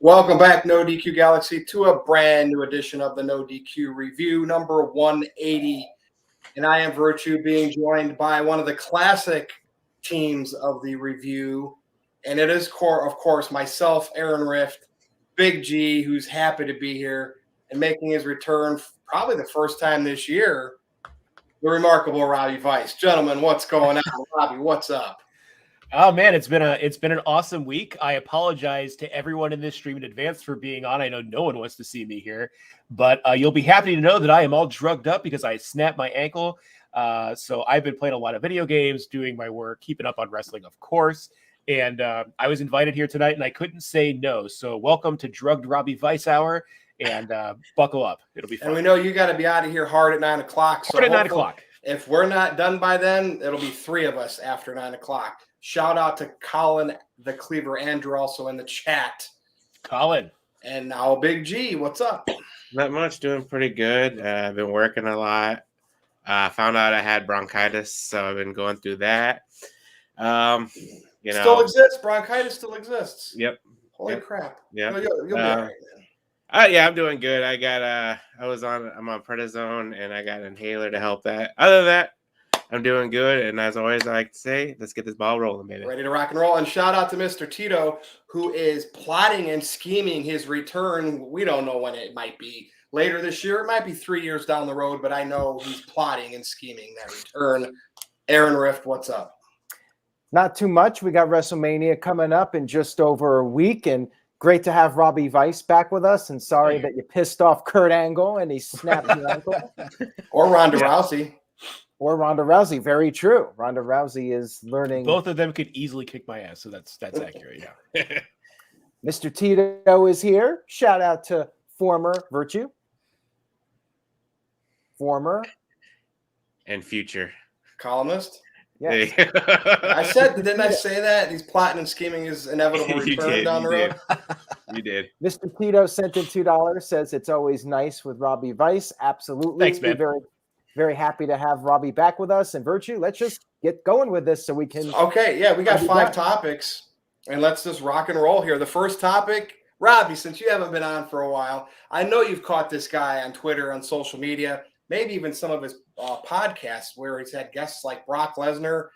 Welcome back, NoDQ Galaxy, to a brand new edition of the NoDQ Review, number 180. And I am Virtue, being joined by one of the classic teams of the review. And it is, of course, myself, Aaron Rift, Big G, who's happy to be here and making his return probably the first time this year, the remarkable Robbie Vice. Gentlemen, what's going on? Robbie, what's up? Oh man, it's been an awesome week. I apologize to everyone in this stream in advance for being on. I know no one wants to see me here, but you'll be happy to know that I am all drugged up because I snapped my ankle. So I've been playing a lot of video games, doing my work, keeping up on wrestling, of course. And I was invited here tonight, and I couldn't say no. So welcome to Drugged Robbie Vice Hour, and buckle up. It'll be fun. And we know you got to be out of here hard at 9 o'clock. Hard at 9 o'clock. If we're not done by then, it'll be three of us after 9 o'clock. Shout out to Colin the Cleaver Andrew also in the chat. Colin. And now Big G, what's up? Not much, doing pretty good. I've been working a lot. Found out I had bronchitis, so I've been going through that. Still exists. Bronchitis still exists. Yep. Holy crap. Yeah. You'll be all right, man. Yeah, I'm doing good. I'm on prednisone and I got an inhaler to help that. Other than that, I'm doing good, and as always, I like to say, let's get this ball rolling, baby. Ready to rock and roll. And shout out to Mr. Tito, who is plotting and scheming his return. We don't know when it might be. Later this year, it might be 3 years down the road, but I know he's plotting and scheming that return. Aaron Rift, what's up? Not too much. We got WrestleMania coming up in just over a week, and great to have Robbie Vice back with us. And sorry that you pissed off Kurt Angle and he snapped your ankle. Or Ronda Rousey. Or Ronda Rousey. Very true. Ronda Rousey is learning. Both of them could easily kick my ass, so that's accurate. Yeah. Mr. Tito is here. Shout out to former Virtue. Former. And future. Columnist. Yes. Didn't I say that? He's plotting and scheming his inevitable return down the road. You did. Mr. Tito sent in $2, says it's always nice with Robbie Vice. Absolutely. Thanks, man. Very, very happy to have Robbie back with us. And Virtue, let's just get going with this so we can. Okay, yeah, we got 5 topics, and let's just rock and roll here. The first topic, Robbie, since you haven't been on for a while, I know you've caught this guy on Twitter, on social media, maybe even some of his podcasts where he's had guests like Brock Lesnar,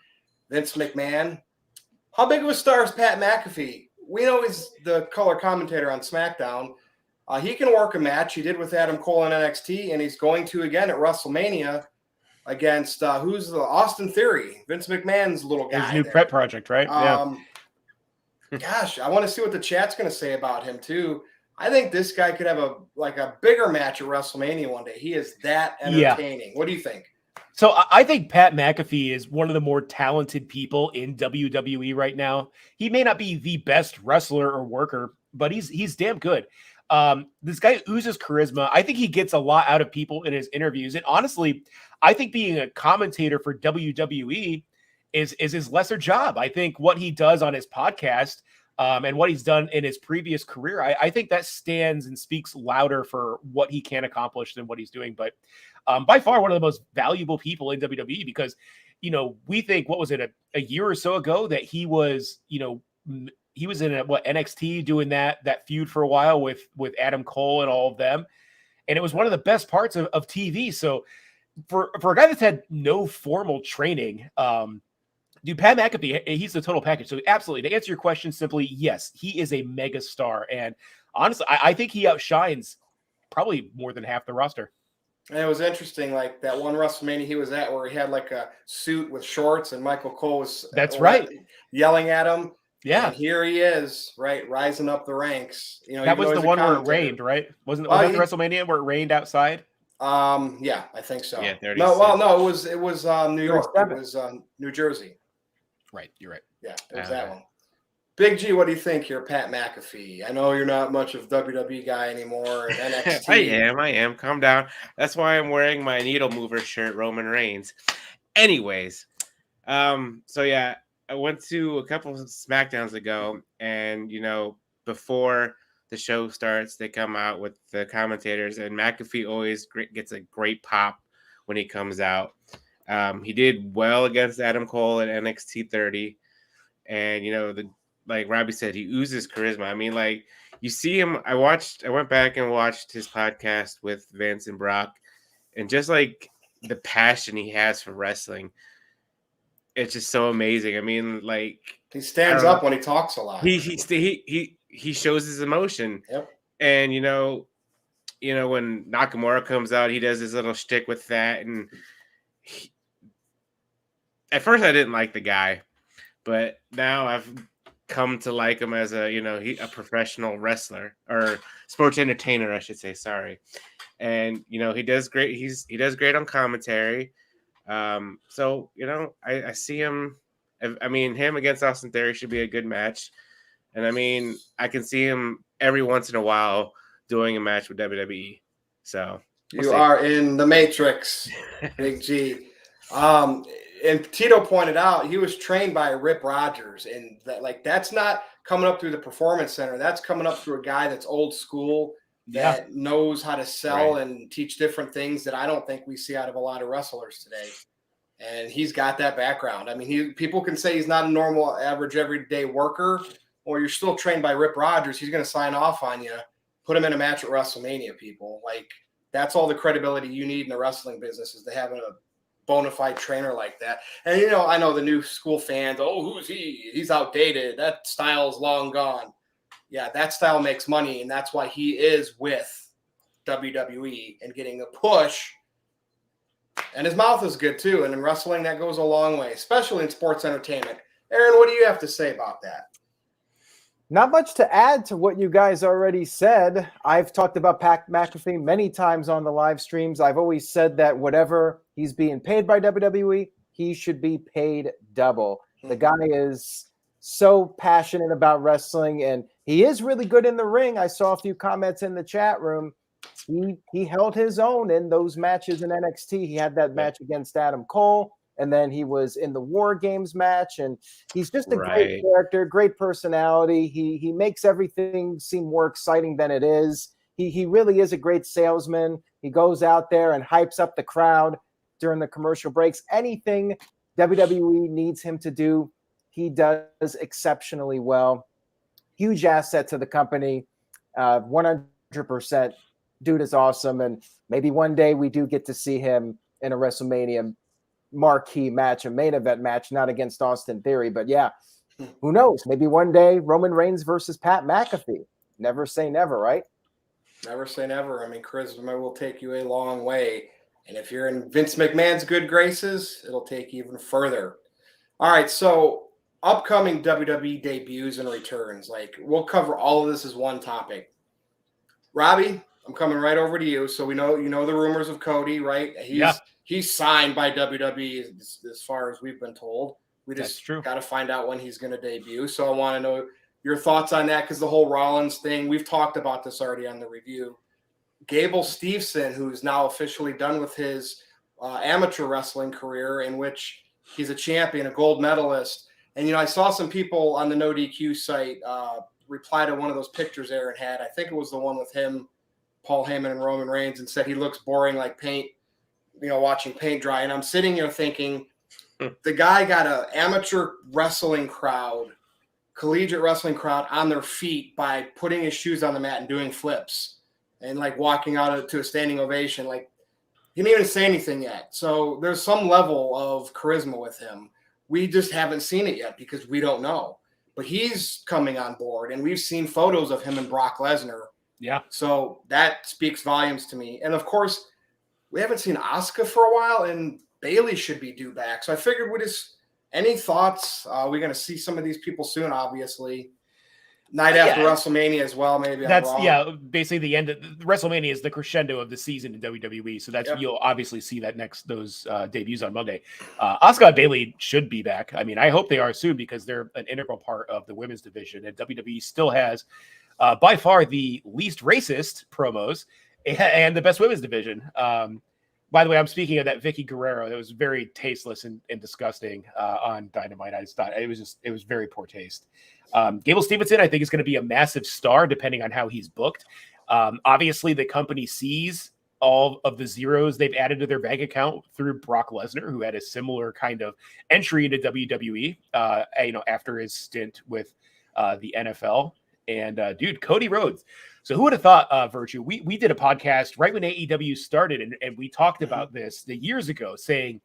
Vince McMahon. How big of a star is Pat McAfee? We know he's the color commentator on SmackDown. He can work a match. He did with Adam Cole in NXT, and he's going to again at WrestleMania against who's the Austin Theory, Vince McMahon's little guy. His new prep project, right? Gosh, I want to see what the chat's going to say about him too. I think this guy could have a bigger match at WrestleMania one day. He is that entertaining. Yeah. What do you think? So I think Pat McAfee is one of the more talented people in WWE right now. He may not be the best wrestler or worker, but he's damn good. This guy oozes charisma. I think he gets a lot out of people in his interviews. And honestly, I think being a commentator for WWE is his lesser job. I think what he does on his podcast and what he's done in his previous career, I think that stands and speaks louder for what he can accomplish than what he's doing. But by far one of the most valuable people in WWE because, we think, what was it, a year or so ago that he was, he was in NXT doing that feud for a while with Adam Cole and all of them. And it was one of the best parts of TV. So for a guy that's had no formal training, dude, Pat McAfee, he's the total package. So absolutely, to answer your question simply, yes, he is a mega star. And honestly, I think he outshines probably more than half the roster. And it was interesting, like that one WrestleMania he was at where he had like a suit with shorts and Michael Cole was yelling at him. Yeah. And here he is, right, rising up the ranks. That was the one where it rained, right? Was that the WrestleMania where it rained outside? Yeah, I think so. Yeah, no, it was New York. It was New Jersey. Right, you're right. Yeah, it was that one. Big G, what do you think here, Pat McAfee? I know you're not much of WWE guy anymore. And NXT. I am. Calm down. That's why I'm wearing my needle mover shirt, Roman Reigns. Anyways, so yeah, I went to a couple of SmackDowns ago, and before the show starts, they come out with the commentators, and McAfee always gets a great pop when he comes out. He did well against Adam Cole at NXT 30, and like Robbie said, he oozes charisma. I mean, like you see him. I went back and watched his podcast with Vince and Brock, and just like the passion he has for wrestling, it's just so amazing. I mean, like he stands up when he talks a lot. He shows his emotion. Yep. And when Nakamura comes out, he does his little shtick with that. And at first, I didn't like the guy, but now I've come to like him as a professional wrestler or sports entertainer, I should say. Sorry. And he does great. He does great on commentary. So I see him. I mean, him against Austin Theory should be a good match. And I mean, I can see him every once in a while doing a match with WWE. So you are in the Matrix, Big G. And Tito pointed out he was trained by Rip Rogers, and that's not coming up through the Performance Center. That's coming up through a guy that's old school that knows how to sell and teach different things that I don't think we see out of a lot of wrestlers today. And he's got that background. I mean, people can say he's not a normal, average, everyday worker, or you're still trained by Rip Rogers. He's going to sign off on you, put him in a match at WrestleMania, people. Like, that's all the credibility you need in the wrestling business, is to have a bona fide trainer like that. And, I know the new school fans, who's he? He's outdated. That style's long gone. Yeah, that style makes money, and that's why he is with WWE and getting a push. And his mouth is good, too. And in wrestling, that goes a long way, especially in sports entertainment. Aaron, what do you have to say about that? Not much to add to what you guys already said. I've talked about Pat McAfee many times on the live streams. I've always said that whatever he's being paid by WWE, he should be paid double. The guy is so passionate about wrestling, and he is really good in the ring. I saw a few comments in the chat room. He held his own in those matches in NXT. He had that match against Adam Cole, and then he was in the War Games match, and he's just a great character, great personality. He makes everything seem more exciting than it is. He really is a great salesman. He goes out there and hypes up the crowd during the commercial breaks. Anything WWE needs him to do, he does exceptionally well. Huge asset to the company, 100%. Dude is awesome, and maybe one day we do get to see him in a WrestleMania marquee match, a main event match, not against Austin Theory, but yeah, who knows? Maybe one day Roman Reigns versus Pat McAfee. Never say never, right? Never say never. I mean, charisma will take you a long way, and if you're in Vince McMahon's good graces, it'll take you even further. All right, so upcoming WWE debuts and returns. Like, we'll cover all of this as one topic. Robbie, I'm coming right over to you. So we know the rumors of Cody, right? He's signed by WWE as far as we've been told. We just got to find out when he's going to debut. So I want to know your thoughts on that, because the whole Rollins thing, we've talked about this already on the review. Gable Steveson, who's now officially done with his amateur wrestling career, in which he's a champion, a gold medalist. And, I saw some people on the NoDQ site reply to one of those pictures Aaron had. I think it was the one with him, Paul Heyman, and Roman Reigns, and said he looks boring like paint, watching paint dry. And I'm sitting here thinking, the guy got an amateur wrestling crowd, collegiate wrestling crowd on their feet by putting his shoes on the mat and doing flips and like walking out to a standing ovation. Like, he didn't even say anything yet. So there's some level of charisma with him. We just haven't seen it yet because we don't know. But he's coming on board, and we've seen photos of him and Brock Lesnar. Yeah. So that speaks volumes to me. And, of course, we haven't seen Asuka for a while, and Bayley should be due back. So I figured any thoughts? We're going to see some of these people soon, obviously. Night after WrestleMania as well, maybe. That's basically the end of WrestleMania is the crescendo of the season in WWE. So you'll obviously see that those debuts on Monday. Asuka and Bayley should be back. I mean, I hope they are soon, because they're an integral part of the women's division, and WWE still has by far the least racist promos and the best women's division. By the way, I'm speaking of that Vicky Guerrero. It was very tasteless and disgusting on Dynamite. I just thought it was very poor taste. Gable Steveson, I think, is going to be a massive star depending on how he's booked. Obviously, the company sees all of the zeros they've added to their bank account through Brock Lesnar, who had a similar kind of entry into WWE, after his stint with the NFL. And dude, Cody Rhodes. So who would have thought, Virtue? We did a podcast right when AEW started, and we talked about this the years ago, saying,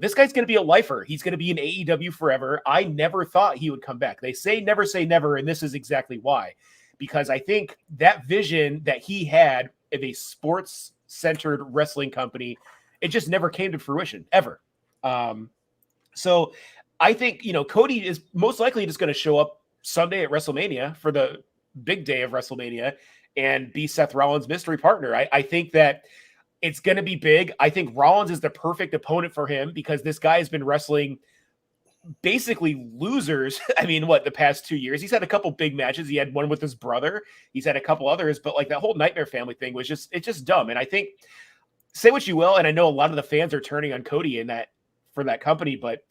this guy's going to be a lifer. He's going to be in AEW forever. I never thought he would come back. They say never, and this is exactly why. Because I think that vision that he had of a sports-centered wrestling company, it just never came to fruition, ever. So I think, Cody is most likely just going to show up Sunday at WrestleMania for the big day of WrestleMania and be Seth Rollins' mystery partner. I think that it's going to be big. I think Rollins is the perfect opponent for him because this guy has been wrestling basically losers. I mean, the past 2 years? He's had a couple big matches. He had one with his brother. He's had a couple others, but that whole Nightmare Family thing was it's just dumb. And I think, say what you will, and I know a lot of the fans are turning on Cody for that company, but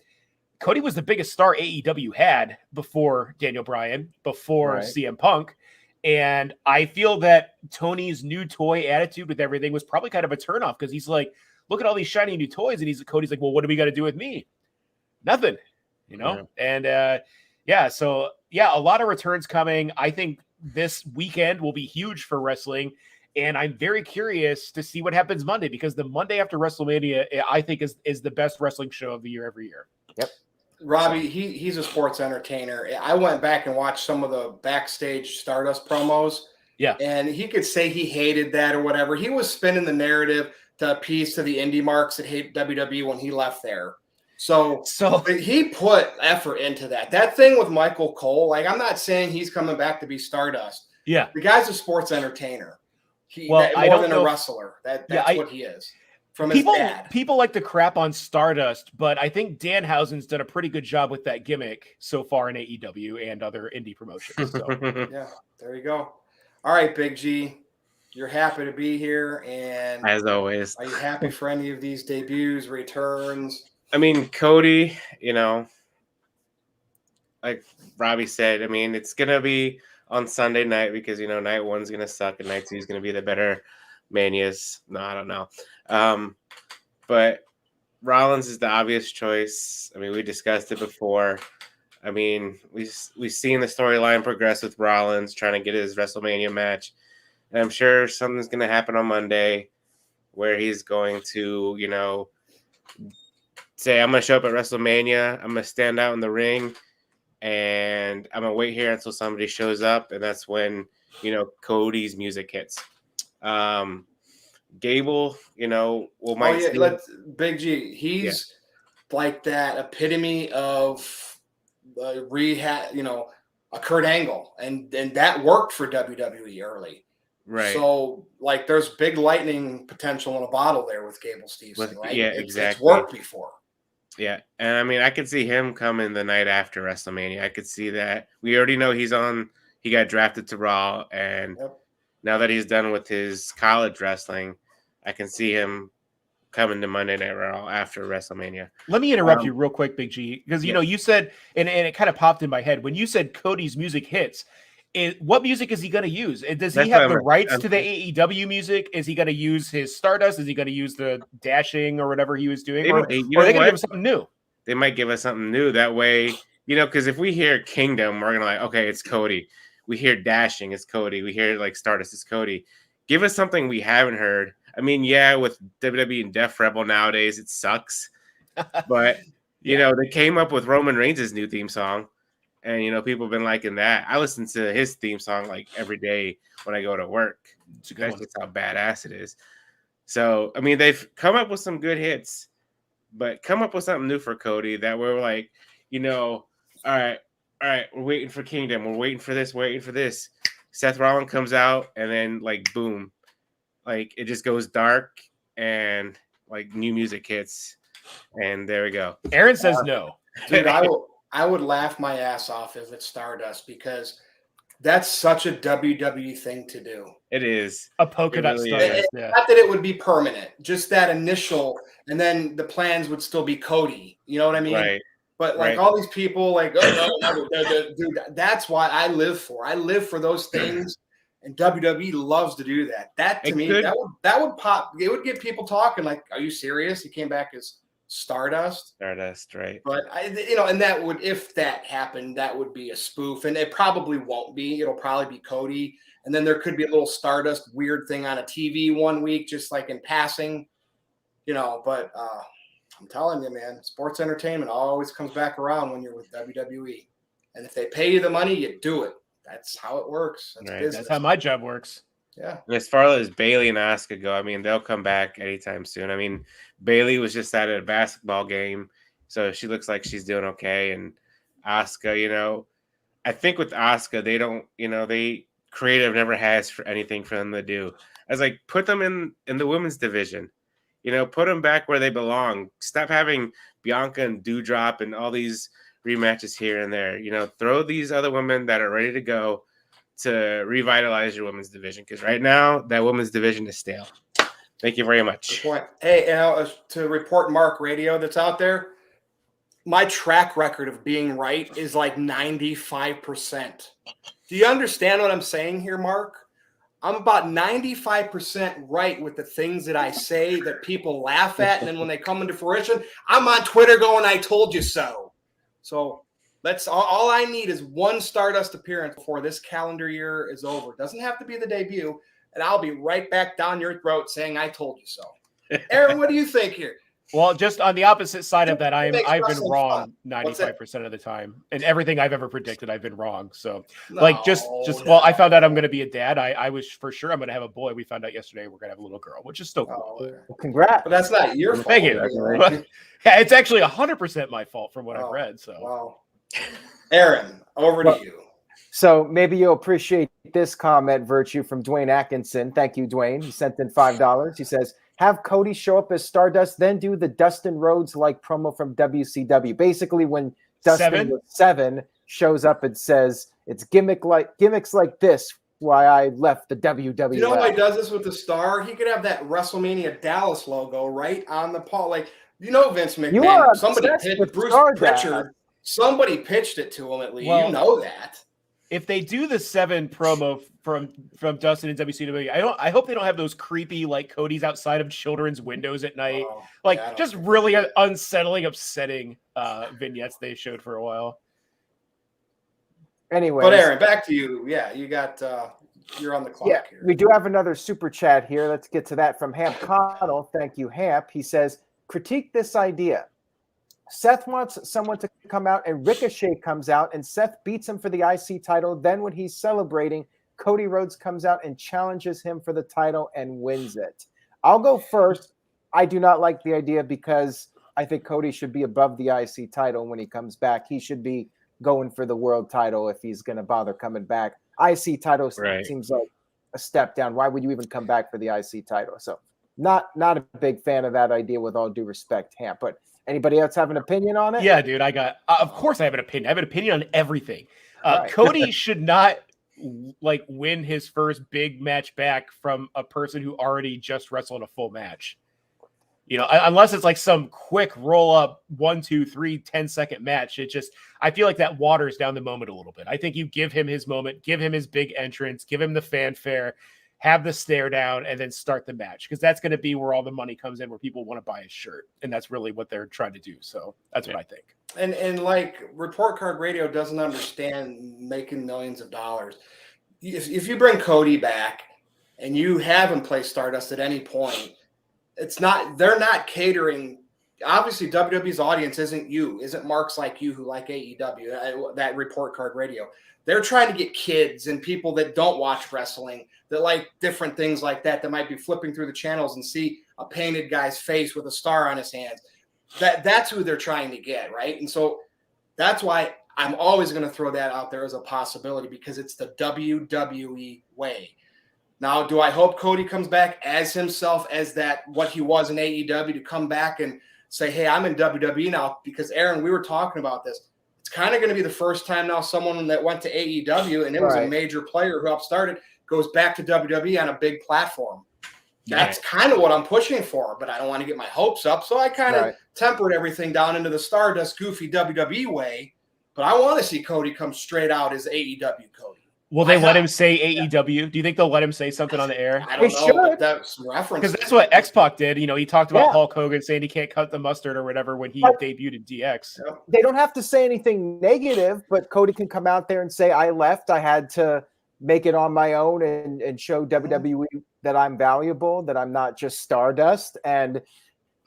Cody was the biggest star AEW had before Daniel Bryan, before CM Punk. And I feel that Tony's new toy attitude with everything was probably kind of a turnoff because he's like, look at all these shiny new toys. And Cody's like, well, what do we got to do with me? Nothing, Yeah. And so a lot of returns coming. I think this weekend will be huge for wrestling. And I'm very curious to see what happens Monday because the Monday after WrestleMania, I think is the best wrestling show of the year every year. Yep. Robbie, he's a sports entertainer. I went back and watched some of the backstage Stardust promos. Yeah. And he could say he hated that or whatever. He was spinning the narrative to appease to the indie marks that hate WWE when he left there. So he put effort into that. That thing with Michael Cole, I'm not saying he's coming back to be Stardust. Yeah. The guy's a sports entertainer. More than a wrestler. That's what he is. From his dad. People like to crap on Stardust, but I think Danhausen's done a pretty good job with that gimmick so far in AEW and other indie promotions. So. Yeah, there you go. All right, Big G, you're happy to be here, and as always, are you happy for any of these debuts, returns? I mean, Cody, like Robbie said, I mean, it's gonna be on Sunday night because night one's gonna suck and night two is gonna be the better manias. No, I don't know. But Rollins is the obvious choice. I mean, we discussed it before. I mean, we've seen the storyline progress with Rollins trying to get his WrestleMania match. And I'm sure something's going to happen on Monday where he's going to, say, I'm going to show up at WrestleMania. I'm going to stand out in the ring and I'm going to wait here until somebody shows up. And that's when, Cody's music hits. Gable, let's Big G. He's like that epitome of rehab, a Kurt Angle, and that worked for WWE early. Right. So there's big lightning potential in a bottle there with Gable Steveson, right? Yeah, exactly. It's worked before. Yeah, and I mean, I could see him coming the night after WrestleMania. I could see that. We already know he got drafted to Raw, and now that he's done with his college wrestling, I can see him coming to Monday Night Raw after WrestleMania. Let me interrupt you real quick, Big G, because you said, and it kind of popped in my head when you said Cody's music hits. What music is he going to use? Does he have the rights to the AEW music? Is he going to use his Stardust? Is he going to use the dashing or whatever he was doing? Or are they going to give him something new? They might give us something new that way, because if we hear Kingdom, we're going to okay, it's Cody. We hear dashing, it's Cody. We hear Stardust, it's Cody. Give us something we haven't heard. I mean, with WWE and Def Rebel nowadays, it sucks. But, they came up with Roman Reigns' new theme song. And, people have been liking that. I listen to his theme song every day when I go to work. That's just how badass it is. So, I mean, they've come up with some good hits. But come up with something new for Cody that we're all right, we're waiting for Kingdom. We're waiting for this. Seth Rollins comes out and then boom. It just goes dark and new music hits, and there we go. Aaron says no. Dude, I would laugh my ass off if it's Stardust because that's such a WWE thing to do. It is. A polka dot Stardust. Not that it would be permanent, just that initial, and then the plans would still be Cody. You know what I mean? Right. But all these people, dude, that's why I live for. I live for those things. And WWE loves to do that. That to me, that would pop. It would get people talking. Are you serious? He came back as Stardust. Stardust, right? But and that would, if that happened, that would be a spoof, and it probably won't be. It'll probably be Cody, and then there could be a little Stardust weird thing on a TV one week, just like in passing, But I'm telling you, man, sports entertainment always comes back around when you're with WWE, and if they pay you the money, you do it. That's how it works. That's business. That's how my job works. Yeah. And as far as Bayley and Asuka go, I mean, they'll come back anytime soon. I mean, Bayley was just at a basketball game, so she looks like she's doing okay. And Asuka, I think with Asuka, they don't, they creative never has for anything for them to do. I was like, put them in the women's division, put them back where they belong. Stop having Bianca and Doudrop and all these rematches here and there. Throw these other women that are ready to go to revitalize your women's division, because right now that women's division is stale. Thank you very much. Good point. Hey, to report Mark Radio that's out there, my track record of being right is like 95%. Do you understand what I'm saying here, Mark? I'm about 95% right with the things that I say that people laugh at, and then when they come into fruition, I'm on Twitter going, "I told you so." So that's all I need is one Stardust appearance before this calendar year is over. It doesn't have to be the debut, and I'll be right back down your throat saying, "I told you so." Aaron, what do you think here? Well, just on the opposite side of that, I've been wrong fun. 95% of the time, and everything I've ever predicted, I've been wrong. So, No. well, I found out I'm going to be a dad. I was for sure I'm going to have a boy. We found out yesterday we're going to have a little girl, which is still cool. Well, congrats. But that's not your fault. Thank you. Yeah, it's actually 100% my fault from what I've read. So, wow. Aaron, over to you. So maybe you'll appreciate this comment, Virtue, from Dwayne Atkinson. Thank you, Dwayne. He sent in $5. He says, have Cody show up as Stardust, then do the Dustin Rhodes-like promo from WCW. Basically, when Dustin with 7 shows up and says, it's gimmicks like this why I left the WWE. You know why he does this with the star? He could have that WrestleMania Dallas logo right on the paw. Like, Vince McMahon. Somebody pitched it to him at least. Well, that. If they do the 7 promo from Dustin and WCW, I hope they don't have those creepy, like, Cody's outside of children's windows at night. Just really unsettling, upsetting vignettes they showed for a while. Anyway, but Aaron, back to you. Yeah, you got you're on the clock here. We do have another super chat here. Let's get to that from Hamp Connell. Thank you, Hamp. He says, critique this idea. Seth wants someone to come out, and Ricochet comes out, and Seth beats him for the IC title. Then when he's celebrating, Cody Rhodes comes out and challenges him for the title and wins it. I'll go first. I do not like the idea because I think Cody should be above the IC title when he comes back. He should be going for the world title if he's going to bother coming back. IC title seems like a step down. Why would you even come back for the IC title? So not a big fan of that idea, with all due respect, Hamp. But anybody else have an opinion on it? Yeah, dude, I got of course I have an opinion. I have an opinion on everything. Cody should not win his first big match back from a person who already just wrestled a full match. Unless it's like some quick roll up 1, 2, 3, 10-second match. I feel like that waters down the moment a little bit. I think you give him his moment, give him his big entrance, give him the fanfare, have the stare down, and then start the match, because that's going to be where all the money comes in, where people want to buy his shirt, and that's really what they're trying to do. So that's what I think. And like Report Card Radio doesn't understand making millions of dollars. If you bring Cody back and you have him play Stardust at any point, they're not catering. Obviously, WWE's audience isn't marks like you who like AEW, that Report Card Radio. They're trying to get kids and people that don't watch wrestling, that like different things like that might be flipping through the channels and see a painted guy's face with a star on his hands. That's who they're trying to get, right? And so that's why I'm always going to throw that out there as a possibility, because it's the WWE way. Now, do I hope Cody comes back as himself, as what he was in AEW, to come back and say, hey, I'm in WWE now? Because, Aaron, we were talking about this. It's kind of going to be the first time now someone that went to AEW and it was a major player who helped start it goes back to WWE on a big platform. That's kind of what I'm pushing for, but I don't want to get my hopes up. So I kind of tempered everything down into the Stardust goofy WWE way. But I want to see Cody come straight out as AEW Cody. Will they let him say AEW? Do you think they'll let him say something on the air? I don't know, but that's reference. Because that's what X-Pac did. You know, he talked about Yeah. Hulk Hogan saying he can't cut the mustard or whatever when he debuted in DX. They don't have to say anything negative, but Cody can come out there and say, I left. I had to make it on my own and show WWE that I'm valuable, that I'm not just Stardust. And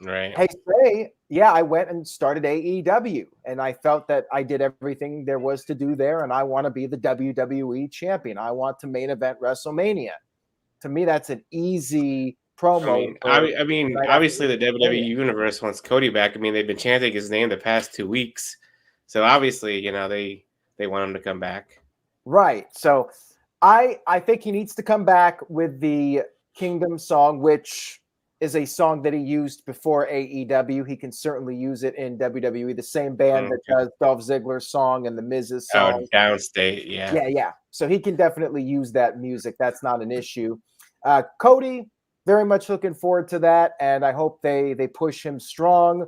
right. I went and started AEW, and I felt that I did everything there was to do there, and I want to be the WWE champion. I want to main event WrestleMania. To me, that's an easy promo. I mean, obviously the WWE Universe wants Cody back. I mean, they've been chanting his name the past 2 weeks, so obviously, you know, they want him to come back. Right. So I think he needs to come back with the Kingdom song, which is a song that he used before AEW. He can certainly use it in WWE, the same band that does Dolph Ziggler's song and the Miz's song. Oh, Downstate, yeah. Yeah. So he can definitely use that music. That's not an issue. Cody, very much looking forward to that, and I hope they push him strong.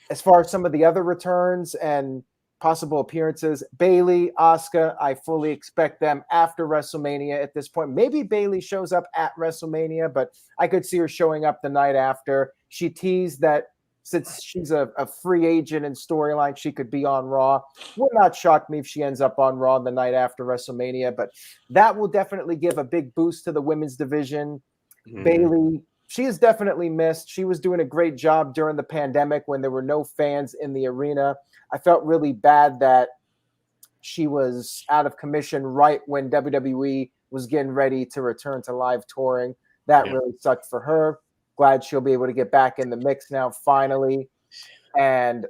As far as some of the other returns and possible appearances, Bayley, Asuka, I fully expect them after WrestleMania at this point. Maybe Bayley shows up at WrestleMania, but I could see her showing up the night after. She teased that since she's a free agent in storyline, she could be on Raw. Would not shock me if she ends up on Raw the night after WrestleMania, but that will definitely give a big boost to the women's division. Bayley, she is definitely missed. She was doing a great job during the pandemic when there were no fans in the arena. I felt really bad that she was out of commission right when WWE was getting ready to return to live touring. That really sucked for her. Glad she'll be able to get back in the mix now, finally. And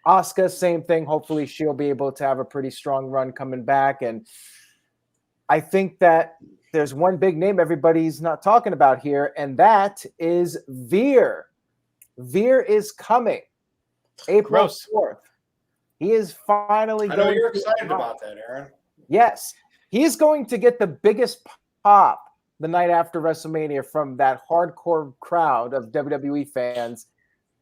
Asuka, same thing. Hopefully she'll be able to have a pretty strong run coming back. And I think that there's one big name everybody's not talking about here, and that is Veer. Veer is coming April 4th. He is finally I going. know you're excited about that, Aaron. Yes. He is going to get the biggest pop the night after WrestleMania from that hardcore crowd of WWE fans.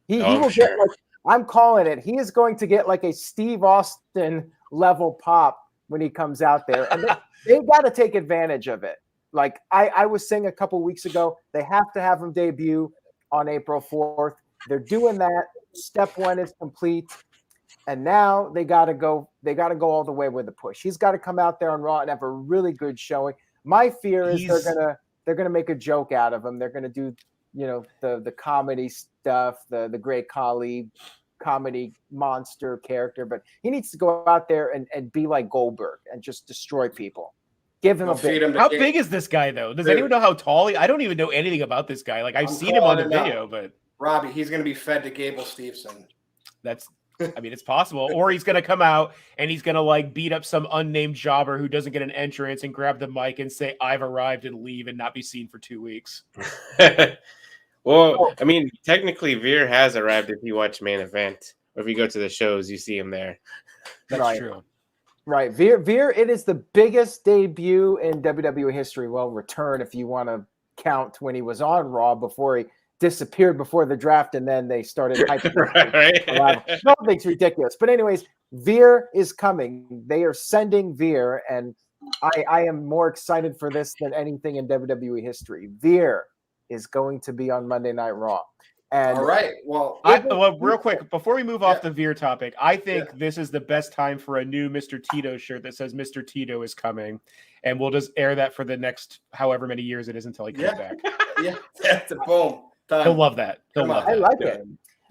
He will get, like, I'm calling it, he is going to get like a Steve Austin level pop when he comes out there. And they've got to take advantage of it. Like I was saying a couple weeks ago, they have to have him debut on April 4th. They're doing that. Step one is complete. And now they got to go all the way with the push. He's got to come out there on Raw and have a really good showing. My fear is they're gonna make a joke out of him. They're gonna do, you know, the comedy stuff, the Great Khali comedy monster character, but he needs to go out there and be like Goldberg and just destroy people. Give him a bit. How big is this guy though? Does anyone know how tall he? I don't even know anything about this guy. Like I've seen him on the video, but Robbie, he's gonna be fed to Gable Steveson. I mean, it's possible. Or he's going to come out and he's going to like beat up some unnamed jobber who doesn't get an entrance and grab the mic and say, I've arrived, and leave and not be seen for 2 weeks. Well, I mean, technically Veer has arrived if you watch Main Event. Or if you go to the shows, you see him there. That's true. Right. Veer, it is the biggest debut in WWE history. Well, return if you want to count when he was on Raw before he disappeared before the draft, and then they started hyping. Right. No, it's ridiculous. But anyways, Veer is coming. They are sending Veer, and I am more excited for this than anything in WWE history. Veer is going to be on Monday Night Raw. And all right. Well, real quick, before we move off the Veer topic, I think this is the best time for a new Mr. Tito shirt that says Mr. Tito is coming. And we'll just air that for the next however many years it is until he comes back. Yeah, that's a boom. He'll love that. I like it.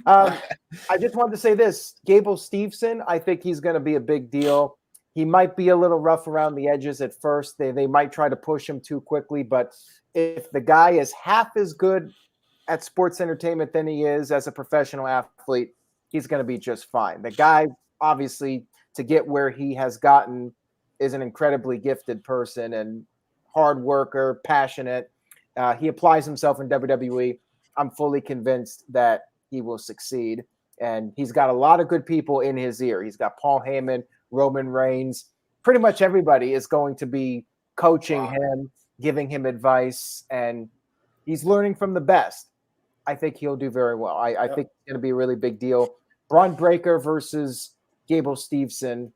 I just wanted to say this. Gable Steveson, I think he's going to be a big deal. He might be a little rough around the edges at first. They might try to push him too quickly, but if the guy is half as good at sports entertainment than he is as a professional athlete, he's going to be just fine. The guy, obviously, to get where he has gotten, is an incredibly gifted person and hard worker, passionate. He applies himself in WWE. I'm fully convinced that he will succeed. And he's got a lot of good people in his ear. He's got Paul Heyman, Roman Reigns. Pretty much everybody is going to be coaching him, giving him advice, and he's learning from the best. I think he'll do very well. I think it's going to be a really big deal. Braun Breaker versus Gable Steveson.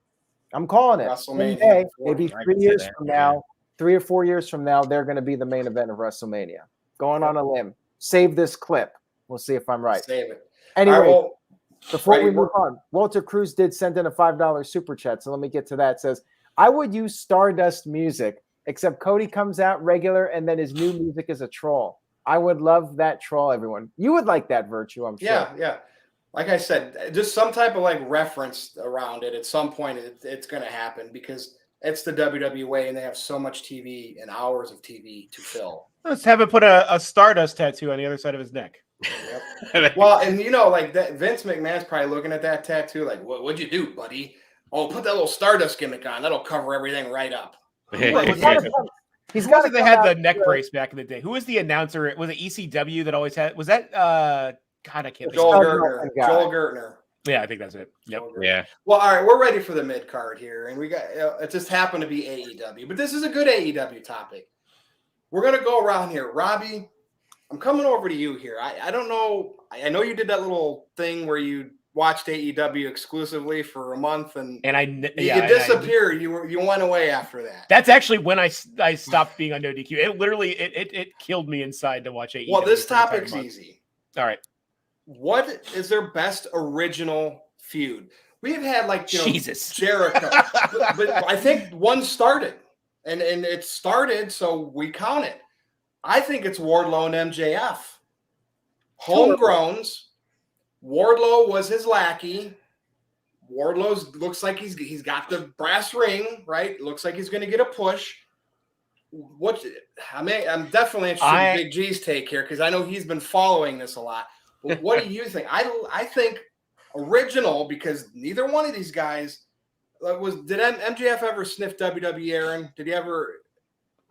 I'm calling it. WrestleMania. Someday, maybe I 3 can see years that, from yeah. now, 3 or 4 years from now, they're going to be the main event of WrestleMania. Going on a limb. Save this clip. We'll see if I'm right. Save it. Anyway, All right, well, before we move on, Walter Cruz did send in a $5 super chat, so let me get to that. It says, I would use Stardust music, except Cody comes out regular and then his new music is a troll. I would love that troll, everyone. You would like that, Virtue, I'm sure. yeah. Like I said, just some type of like reference around it. At some point, it's going to happen because it's the WWE and they have so much TV and hours of TV to fill. Let's have him put a Stardust tattoo on the other side of his neck. Yep. Well, and you know, like that, Vince McMahon's probably looking at that tattoo like, what'd you do, buddy? Oh, put that little Stardust gimmick on. That'll cover everything right up. He's Who got was it that had the neck brace back in the day? Who was the announcer? Was it ECW that always had? Was that God? I can't think. Joel of Gertner. Joel Gertner. Yeah, I think that's it. Yep. Yeah. Well, all right, we're ready for the mid card here, and we got it. Just happened to be AEW, but this is a good AEW topic. We're gonna go around here, Robbie. I'm coming over to you here. I don't know. I know you did that little thing where you watched AEW exclusively for a month, and you disappeared. You went away after that. That's actually when I stopped being on NoDQ. It literally it killed me inside to watch AEW. Well, this topic's easy. All right. What is their best original feud? We've had like Jesus Jericho, but I think one started, and it started, so we count it. I think it's Wardlow and MJF. Homegrowns. Wardlow was his lackey. Wardlow looks like he's got the brass ring, right? Looks like he's going to get a push. I'm definitely interested in Big G's take here because I know he's been following this a lot. But what do you think? I think original because neither one of these guys did MJF ever sniff WWE, Aaron? Did he ever?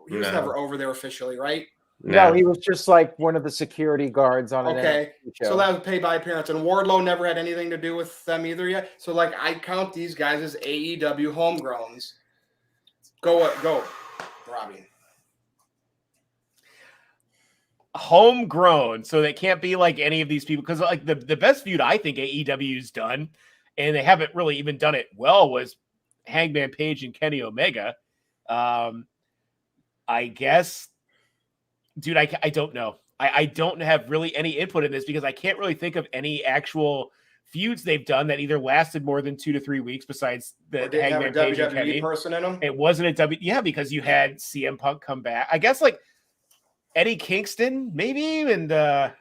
He was never over there officially, right? No, he was just like one of the security guards on an okay. show. So that was paid by appearance, and Wardlow never had anything to do with them either yet. So like I count these guys as AEW homegrowns. Go, Robbie. Homegrown, so they can't be like any of these people because like the best feud I think AEW's done, and they haven't really even done it well, was Hangman Page and Kenny Omega. I guess, dude, I don't know. I don't have really any input in this because I can't really think of any actual feuds they've done that either lasted more than 2 to 3 weeks besides the Hangman Page and Kenny person in them. It wasn't a because you had CM Punk come back. I guess like Eddie Kingston, maybe, and I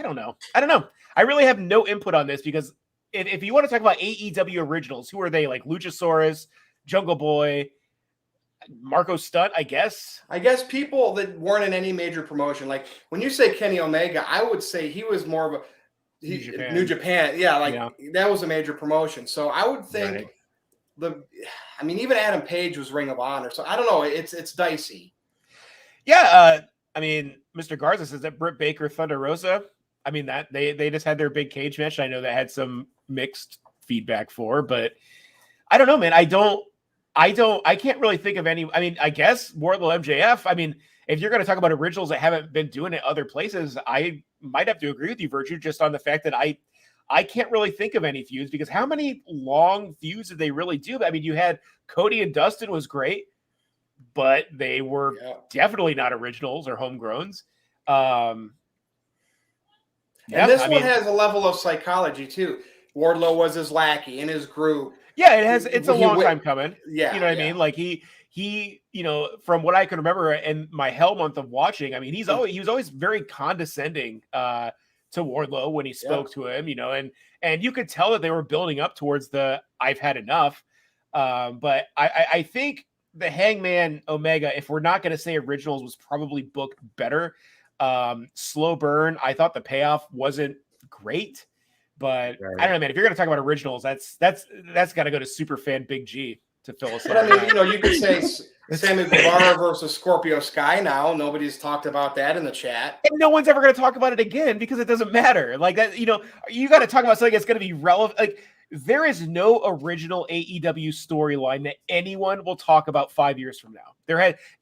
don't know. I really have no input on this because if you want to talk about AEW originals, who are they? Like Luchasaurus, Jungle Boy, Marco Stunt, I guess. People that weren't in any major promotion. Like when you say Kenny Omega, I would say he was more of a New Japan. Yeah, that was a major promotion. So I would think even Adam Page was Ring of Honor. So I don't know. It's dicey. Yeah. Mr. Garza says that Britt Baker, Thunder Rosa. That they just had their big cage match. I know that had some mixed feedback for, but I don't know, man. I can't really think of any. I guess Wardlow MJF. If you're going to talk about originals that haven't been doing it other places, I might have to agree with you, Virtue, just on the fact that I can't really think of any feuds because how many long feuds did they really do? You had Cody and Dustin was great, but they were definitely not originals or homegrowns. And this one has a level of psychology too. Wardlow was his lackey in his group. Yeah, it has. It's a long time coming. Yeah, you know what I mean. Like he, from what I can remember in my hell month of watching, he was always very condescending to Wardlow when he spoke to him. And you could tell that they were building up towards the I've had enough. But I think the Hangman Omega, if we're not going to say originals, was probably booked better. Slow burn. I thought the payoff wasn't great. But right. I don't know, man. If you're going to talk about originals, that's got to go to Superfan Big G to fill us in. But you could say Sammy Guevara versus Scorpio Sky now. Nobody's talked about that in the chat. And no one's ever going to talk about it again because it doesn't matter. Like that, you got to talk about something that's going to be relevant. Like there is no original AEW storyline that anyone will talk about 5 years from now.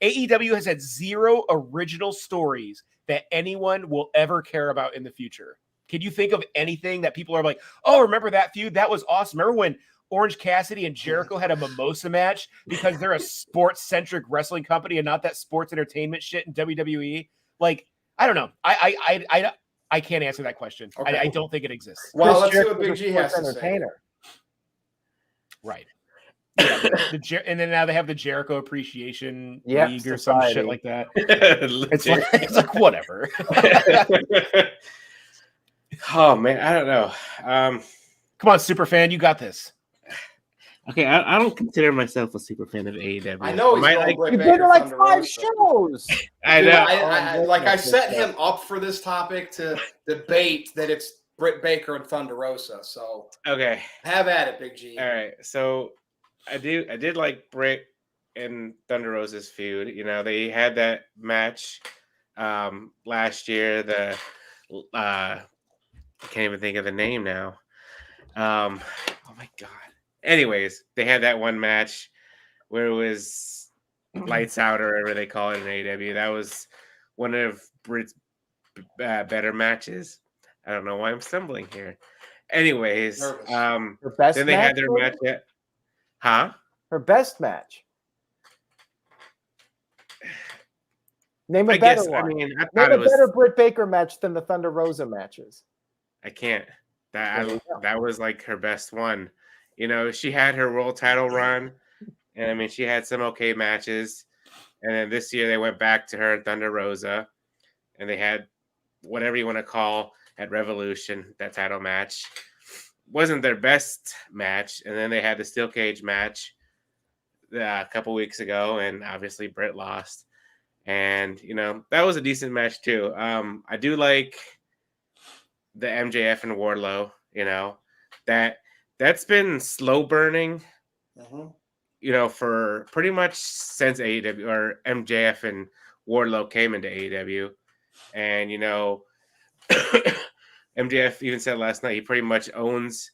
AEW has had zero original stories that anyone will ever care about in the future. Can you think of anything that people are like, oh, remember that feud? That was awesome. Remember when Orange Cassidy and Jericho had a mimosa match because they're a sports-centric wrestling company and not that sports entertainment shit in WWE? Like, I don't know. I can't answer that question. Okay. I don't think it exists. Well, Chris let's see what Jericho's Big G a has sports to say. entertainer. Right. Yeah, and then now they have the Jericho Appreciation Yep, League or some society. shit like that. It's like whatever. Oh man, I don't know. Come on, super fan, you got this. Okay, I don't consider myself a super fan of AEW. I know he's Am I, going like, Britt You've Baker, been to like Thunder 5 Rosa. shows. I Dude, know. I set him up for this topic to debate that it's Britt Baker and Thunder Rosa. So Okay. have at it, Big G. All right. So I did like Britt and Thunder Rosa's feud. You know, they had that match last year. I can't even think of the name now. Oh my God. Anyways, they had that one match where it was lights out or whatever they call it in AEW. That was one of Britt's better matches. I don't know why I'm stumbling here. Anyways, Nervous. Her best then they match, had their maybe? match yet. Huh? Her best match. Name a I better guess. one. I mean, I Name thought a it was. better Britt Baker match than the Thunder Rosa matches. I can't. There you go. That was like her best one. You know, she had her world title run, and I mean, she had some okay matches. And then this year they went back to her Thunder Rosa, and they had whatever you want to call at Revolution, that title match. Wasn't their best match, and then they had the steel cage match a couple weeks ago, and obviously Britt lost. And you know, that was a decent match too. I do like the MJF and Wardlow, you know, that's been slow burning, you know, for pretty much since AEW or MJF and Wardlow came into AEW. And, you know, MJF even said last night he pretty much owns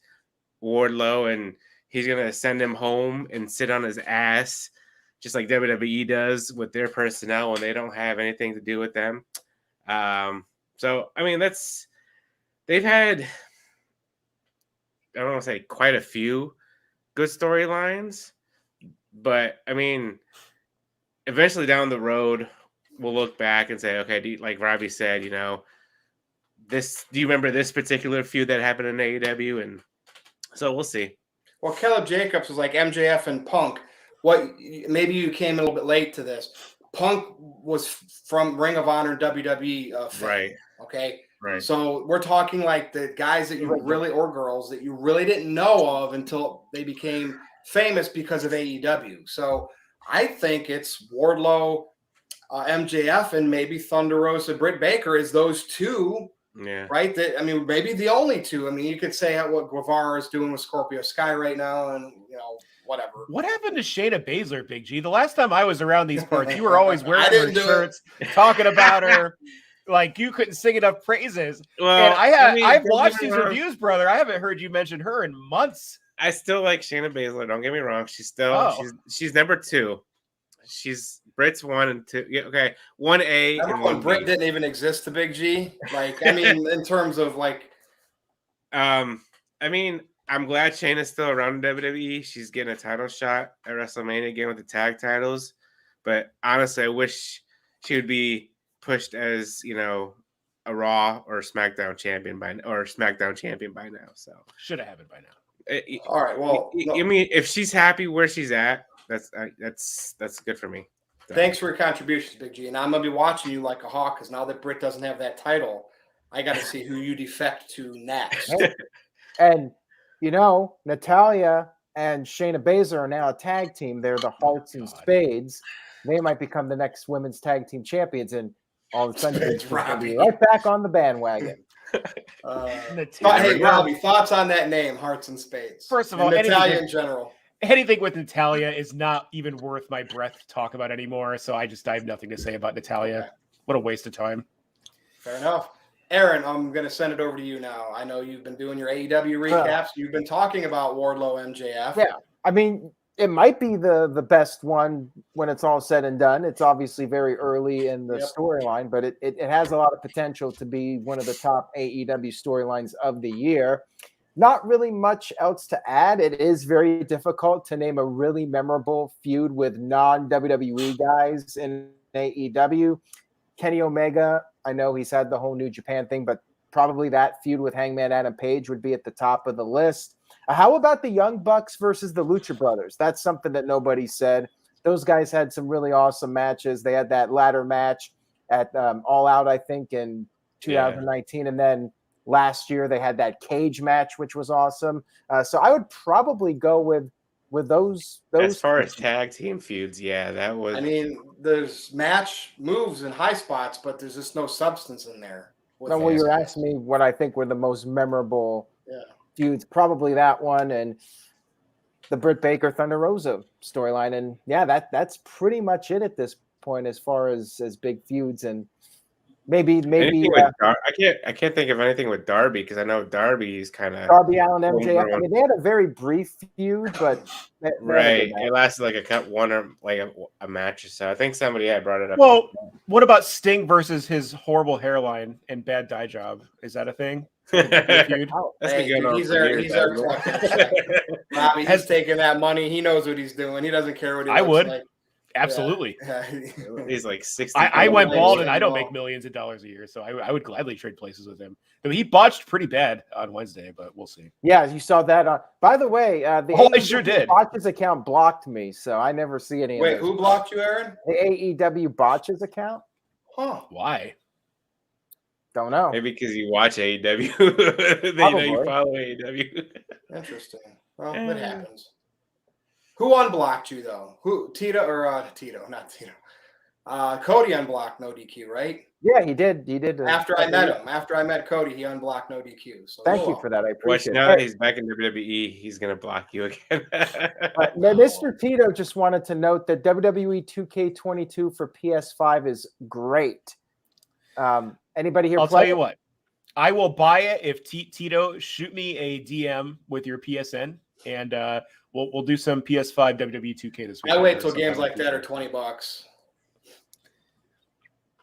Wardlow and he's going to send him home and sit on his ass, just like WWE does with their personnel when they don't have anything to do with them. So, I mean, they've had, I don't want to say quite a few good storylines, but I mean, eventually down the road, we'll look back and say, okay, like Robbie said, you know, do you remember this particular feud that happened in AEW? And so we'll see. Well, Caleb Jacobs was like MJF and Punk. Maybe you came a little bit late to this. Punk was from Ring of Honor WWE fame, Right. Okay. Right. So we're talking like the guys that you really, or girls that you really didn't know of until they became famous because of AEW. So I think it's Wardlow, MJF, and maybe Thunder Rosa, Britt Baker is those two. Yeah. Right. I mean, maybe the only two. I mean, you could say what Guevara is doing with Scorpio Sky right now, and you know, whatever. What happened to Shayna Baszler, Big G? The last time I was around these parts, you were always wearing her didn't do shirts, talking about her. Like you couldn't sing enough praises. Well, And I've don't watched get me these wrong. reviews, brother. I haven't heard you mention her in months. I still like Shayna Baszler. Don't get me wrong. She's still she's number 2. She's Britt's 1 and 2. Yeah, okay, 1A and 1B. Britt didn't even exist to Big G. Like, I mean, in terms of like, I mean, I'm glad Shayna's still around in WWE. She's getting a title shot at WrestleMania again with the tag titles. But honestly, I wish she would be pushed as, you know, a Raw or SmackDown champion by now. So Should have happened by now. all right, well, I mean, if she's happy where she's at, that's good for me. So. thanks for your contributions, Big G. And I'm gonna be watching you like a hawk because now that Britt doesn't have that title, I got to see who you defect to next. And, you know, Natalya and Shayna Baszler are now a tag team. They're the Hearts and Spades. They might become the next women's tag team champions, and all of a sudden, Spades, it's going to Robbie. be right back on the bandwagon. Hey, Robbie, thoughts on that name, Hearts and Spades? First of And all, Natalya in general. Anything with Natalya is not even worth my breath to talk about anymore. So I have nothing to say about Natalya. What a waste of time. Fair enough. Aaron, I'm going to send it over to you now. I know you've been doing your AEW recaps. You've been talking about Wardlow MJF. Yeah, I mean, it might be the best one when it's all said and done. It's obviously very early in the storyline, but it has a lot of potential to be one of the top AEW storylines of the year. Not really much else to add. It is very difficult to name a really memorable feud with non-WWE guys in AEW. Kenny Omega, I know he's had the whole New Japan thing, but probably that feud with Hangman Adam Page would be at the top of the list. How about the Young Bucks versus the Lucha Brothers? That's something that nobody said. Those guys had some really awesome matches. They had that ladder match at All Out, I think, in 2019. And then last year they had that cage match, which was awesome. So I would probably go with those. As far as tag team feuds, that was. I mean, there's match moves and high spots, but there's just no substance in there. No, well, you're asking me what I think were the most memorable feuds. Probably that one and the Britt Baker Thunder Rosa storyline. And that's pretty much it at this point as far as big feuds. And maybe I can't think of anything with Darby because I know Darby's kind of Darby Allin MJF. I mean, they had a very brief feud, but right, it lasted like a match or so. I think somebody had brought it up. Well, what about Sting versus his horrible hairline and bad dye job? Is that a thing? That's been going on for years. He's taking that money. He knows what he's doing. He doesn't care what he looks like. Absolutely. He's like 60. I went bald and I don't make millions of dollars a year, so I would gladly trade places with him. I mean, he botched pretty bad on Wednesday, but we'll see. Yeah, you saw that. By the way, I sure did. Botches account blocked me, so I never see any. Wait, who blocked you, Aaron? The AEW Botches account. Huh? Why? Don't know. Maybe because you watch AEW. They know you follow AEW. Interesting. Well, it happens. Who unblocked you though? Who? Tito or Tito? Not Tito. Cody unblocked NoDQ, right? Yeah, he did. He did. After I met him, after I met Cody, he unblocked NoDQ. So thank you for that. I appreciate it. Now that he's back in WWE, he's gonna block you again. Mr. Tito just wanted to note that WWE 2K22 for PS5 is great. Anybody here? I'll tell you what. I will buy it if Tito shoot me a DM with your PSN, and we'll do some PS5 WWE 2K this week. I wait till games like that are $20.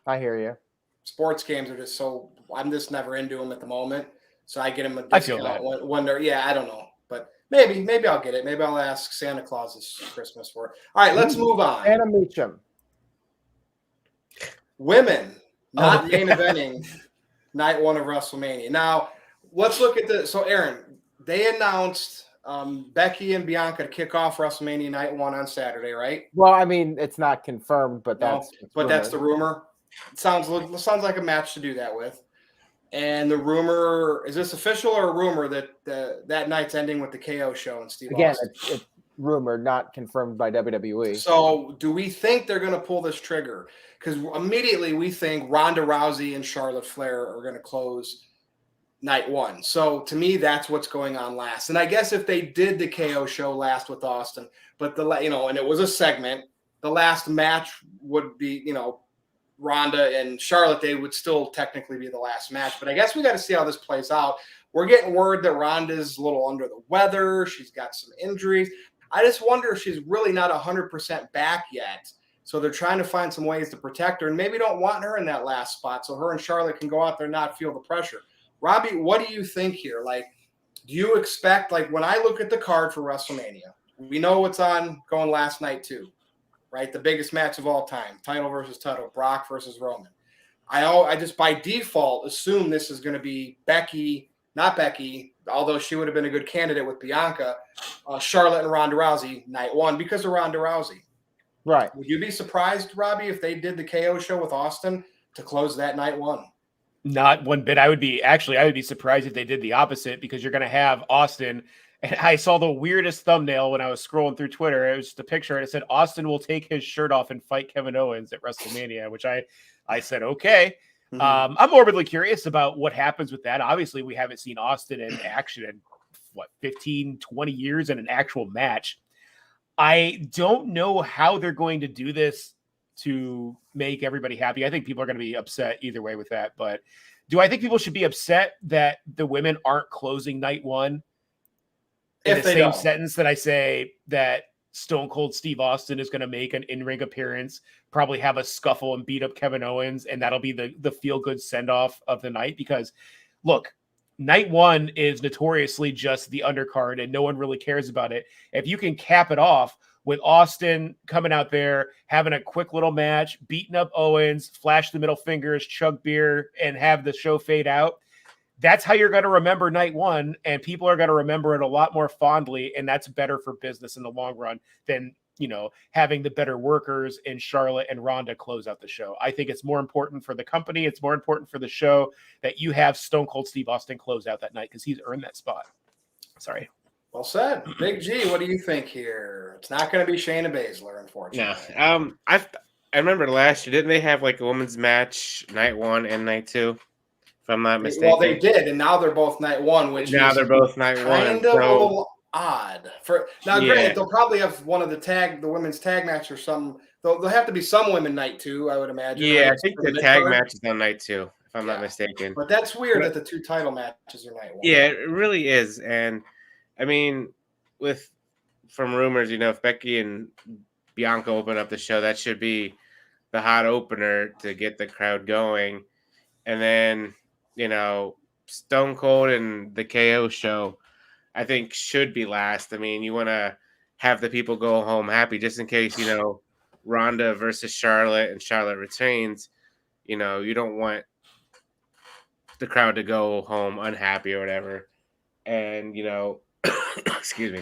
I hear you. Sports games are just so. I'm just never into them at the moment, so I get them a discount. I feel that. When they're I don't know, but maybe I'll get it. Maybe I'll ask Santa Claus this Christmas for it. All right, let's move on. Santa Meacham. Women not main eventing night one of WrestleMania. Now let's look at the. So Aaron, they announced Becky and Bianca to kick off WrestleMania night one on Saturday, right? Well, I mean, it's not confirmed, but that's the rumor. It sounds like a match to do that with. And the rumor, is this official or a rumor that that night's ending with the KO show and Steve Austin? It's rumored, not confirmed by WWE. So do we think they're going to pull this trigger? Because immediately we think Ronda Rousey and Charlotte Flair are going to close night one. So to me, that's what's going on last. And I guess if they did the KO show last with Austin, but and it was a segment, the last match would be, Ronda and Charlotte, they would still technically be the last match. But I guess we got to see how this plays out. We're getting word that Ronda's a little under the weather. She's got some injuries. I just wonder if she's really not 100% back yet. So they're trying to find some ways to protect her and maybe don't want her in that last spot so her and Charlotte can go out there and not feel the pressure. Robbie, what do you think here? Like, do you expect, when I look at the card for WrestleMania, we know what's on going last night too, right? The biggest match of all time, title versus title, Brock versus Roman. I just by default assume this is going to be not Becky, although she would have been a good candidate with Bianca, Charlotte and Ronda Rousey night one because of Ronda Rousey. Right. Would you be surprised, Robbie, if they did the KO show with Austin to close that night one? Not one bit. I would be surprised if they did the opposite because you're going to have Austin. And I saw the weirdest thumbnail when I was scrolling through Twitter. It was just a picture and it said Austin will take his shirt off and fight Kevin Owens at WrestleMania, which I said, okay. Mm-hmm. I'm morbidly curious about what happens with that. Obviously, we haven't seen Austin in action in 15, 20 years in an actual match. I don't know how they're going to do this to make everybody happy. I think people are going to be upset either way with that. But do I think people should be upset that the women aren't closing night one in the same sentence that I say that Stone Cold Steve Austin is going to make an in-ring appearance, probably have a scuffle and beat up Kevin Owens, and that'll be the feel-good send-off of the night? Because, look, night one is notoriously just the undercard and no one really cares about it. If you can cap it off with Austin coming out there, having a quick little match, beating up Owens, flash the middle fingers, chug beer, and have the show fade out, that's how you're going to remember night one, and people are going to remember it a lot more fondly, and that's better for business in the long run than, having the better workers in Charlotte and Ronda close out the show. I think it's more important for the company. It's more important for the show that you have Stone Cold Steve Austin close out that night because he's earned that spot. Sorry. Well said. Big G, what do you think here? It's not going to be Shayna Baszler, unfortunately. No. I remember last year, didn't they have like a women's match night one and night two? If I'm not mistaken. Well, they did, and now they're both night one, which now they're both night one. Kind of a little odd. Granted, they'll probably have one of the women's tag match or something. There'll have to be some women night two, I would imagine. Yeah, I think the tag match is on night two, if I'm not mistaken. But that's weird that the two title matches are night one. Yeah, it really is. And I mean, from rumors, if Becky and Bianca open up the show, that should be the hot opener to get the crowd going. And then, Stone Cold and the KO show, I think, should be last. I mean, you want to have the people go home happy just in case, Ronda versus Charlotte and Charlotte retains. You don't want the crowd to go home unhappy or whatever. And, excuse me.